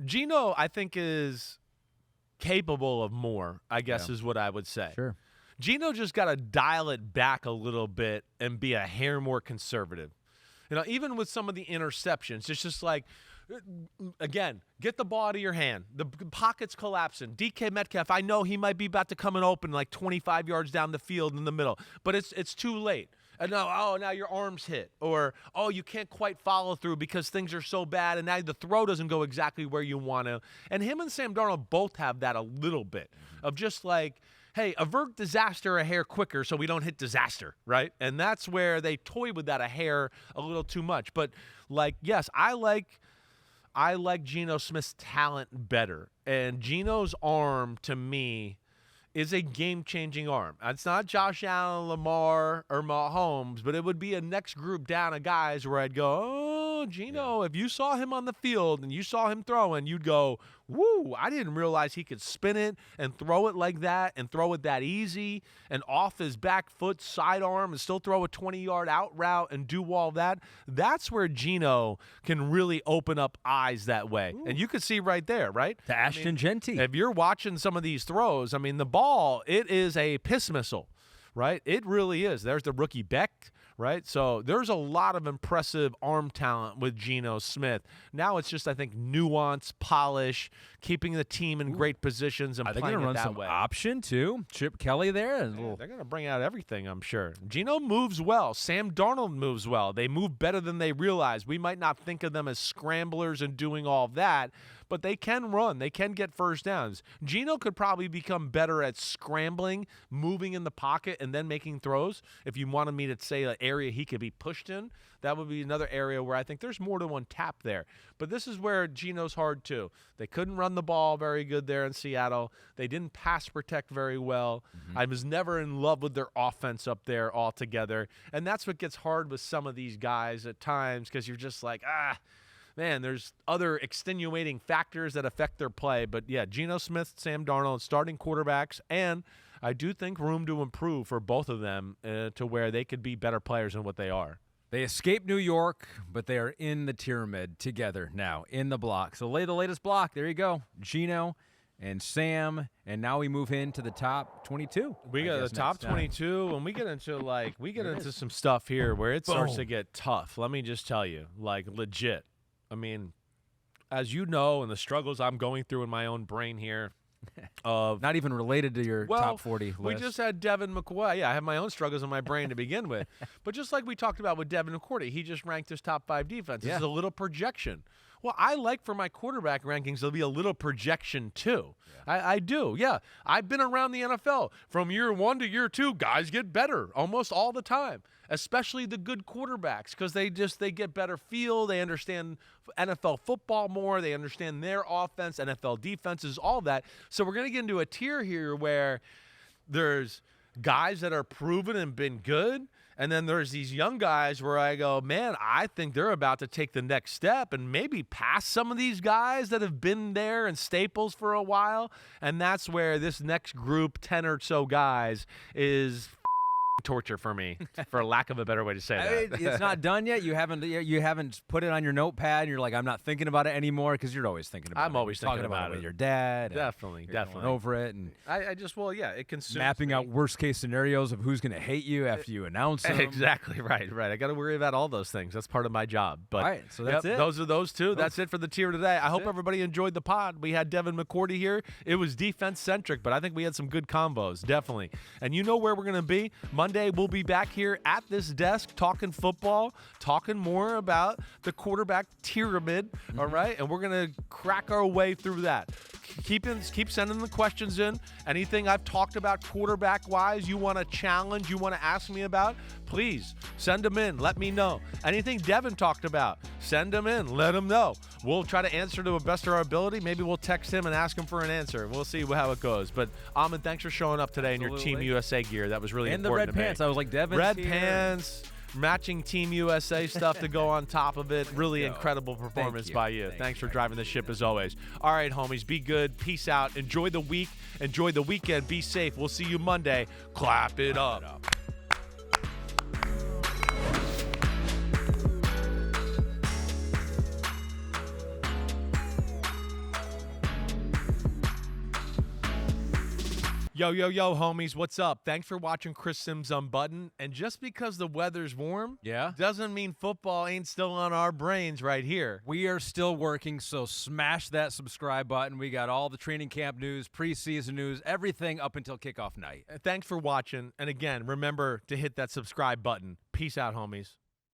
Geno, I think, is capable of more, I guess is what I would say. Sure. Geno just got to dial it back a little bit and be a hair more conservative. Even with some of the interceptions, it's just like, again, get the ball out of your hand. The pocket's collapsing. DK Metcalf, I know he might be about to come and open like 25 yards down the field in the middle, but it's too late. And now your arm's hit. Or, you can't quite follow through because things are so bad, and now the throw doesn't go exactly where you want to. And him and Sam Darnold both have that a little bit of just like, hey, avert disaster a hair quicker so we don't hit disaster, right? And that's where they toy with that a hair a little too much. But, yes, I like Geno Smith's talent better. And Geno's arm, to me, is a game-changing arm. It's not Josh Allen, Lamar, or Mahomes, but it would be a next group down of guys where I'd go, Geno, if you saw him on the field and you saw him throwing, you'd go, woo, I didn't realize he could spin it and throw it like that and throw it that easy and off his back foot, sidearm, and still throw a 20-yard out route and do all that. That's where Geno can really open up eyes that way. Ooh. And you can see right there, right? To Ashton Genty. If you're watching some of these throws, the ball, it is a piss missile. right? It really is. There's the rookie Beck, right? So there's a lot of impressive arm talent with Geno Smith. Now it's just, I think, nuance, polish, keeping the team in great positions and Are they playing going to run it that some way. option, too? Chip Kelly there? Yeah, they're going to bring out everything, I'm sure. Geno moves well. Sam Darnold moves well. They move better than they realize. We might not think of them as scramblers and doing all of that, but they can run. They can get first downs. Geno could probably become better at scrambling, moving in the pocket, and then making throws. If you wanted me to say an area he could be pushed in, that would be another area where I think there's more to untap there. But this is where Geno's hard, too. They couldn't run the ball very good there in Seattle. They didn't pass protect very well. I was never in love with their offense up there altogether. And that's what gets hard with some of these guys at times, because you're just like, man, there's other extenuating factors that affect their play. But, yeah, Geno Smith, Sam Darnold, starting quarterbacks, and I do think room to improve for both of them to where they could be better players than what they are. They escaped New York, but they are in the Tieramid together now, in the block. So lay the latest block. There you go. Geno and Sam, and now we move into the top 22. We got the top 22, and we get into some stuff here where it starts to get tough. Let me just tell you, like, legit. I mean, as you know, and the struggles I'm going through in my own brain here, of not even related to your top 40 list. We just had Devin McCourty. Yeah, I have my own struggles in my brain to begin with. But just like we talked about with Devin McCourty, he just ranked his top 5 defenses. Yeah. It's a little projection. Well, I like for my quarterback rankings to be a little projection too. Yeah. I do, yeah. I've been around the NFL. From year 1 to year 2, guys get better almost all the time, especially the good quarterbacks, because they get better feel. They understand NFL football more. They understand their offense, NFL defenses, all that. So we're going to get into a tier here where there's guys that are proven and been good, and then there's these young guys where I go, man, I think they're about to take the next step and maybe pass some of these guys that have been there and staples for a while. And that's where this next group, 10 or so guys, is torture for me, for lack of a better way to say that. It's not done yet. You haven't put it on your notepad. And you're like, I'm not thinking about it anymore, because you're always thinking about it. I'm always thinking about it with your dad. Definitely. Going over it, and it consumes mapping me. out worst case scenarios of who's going to hate you after you announce them. Exactly right. I got to worry about all those things. That's part of my job. But all right, so that's it. Those are those two. That's it for the tier today. I hope everybody enjoyed the pod. We had Devin McCourty here. It was defense centric, but I think we had some good combos, definitely. And you know where we're going to be Monday. We'll be back here at this desk talking football, talking more about the quarterback Tieramid, all right? And we're going to crack our way through that. Keep sending the questions in. Anything I've talked about quarterback-wise you want to challenge, you want to ask me about, please send them in. Let me know. Anything Devin talked about, send them in. Let him know. We'll try to answer to the best of our ability. Maybe we'll text him and ask him for an answer. We'll see how it goes. But, Ahmed, thanks for showing up today in your Team USA gear. That was really important to me. And the red pants. I was like, Devin's red here. Pants, matching Team USA stuff to go on top of it. Really incredible performance by you. Thanks for driving the ship as always. All right, homies, be good. Peace out. Enjoy the week. Enjoy the weekend. Be safe. We'll see you Monday. Clap it up. Yo, homies, what's up? Thanks for watching Chris Simms Unbuttoned. And just because the weather's warm doesn't mean football ain't still on our brains right here. We are still working, so smash that subscribe button. We got all the training camp news, preseason news, everything up until kickoff night. Thanks for watching. And again, remember to hit that subscribe button. Peace out, homies.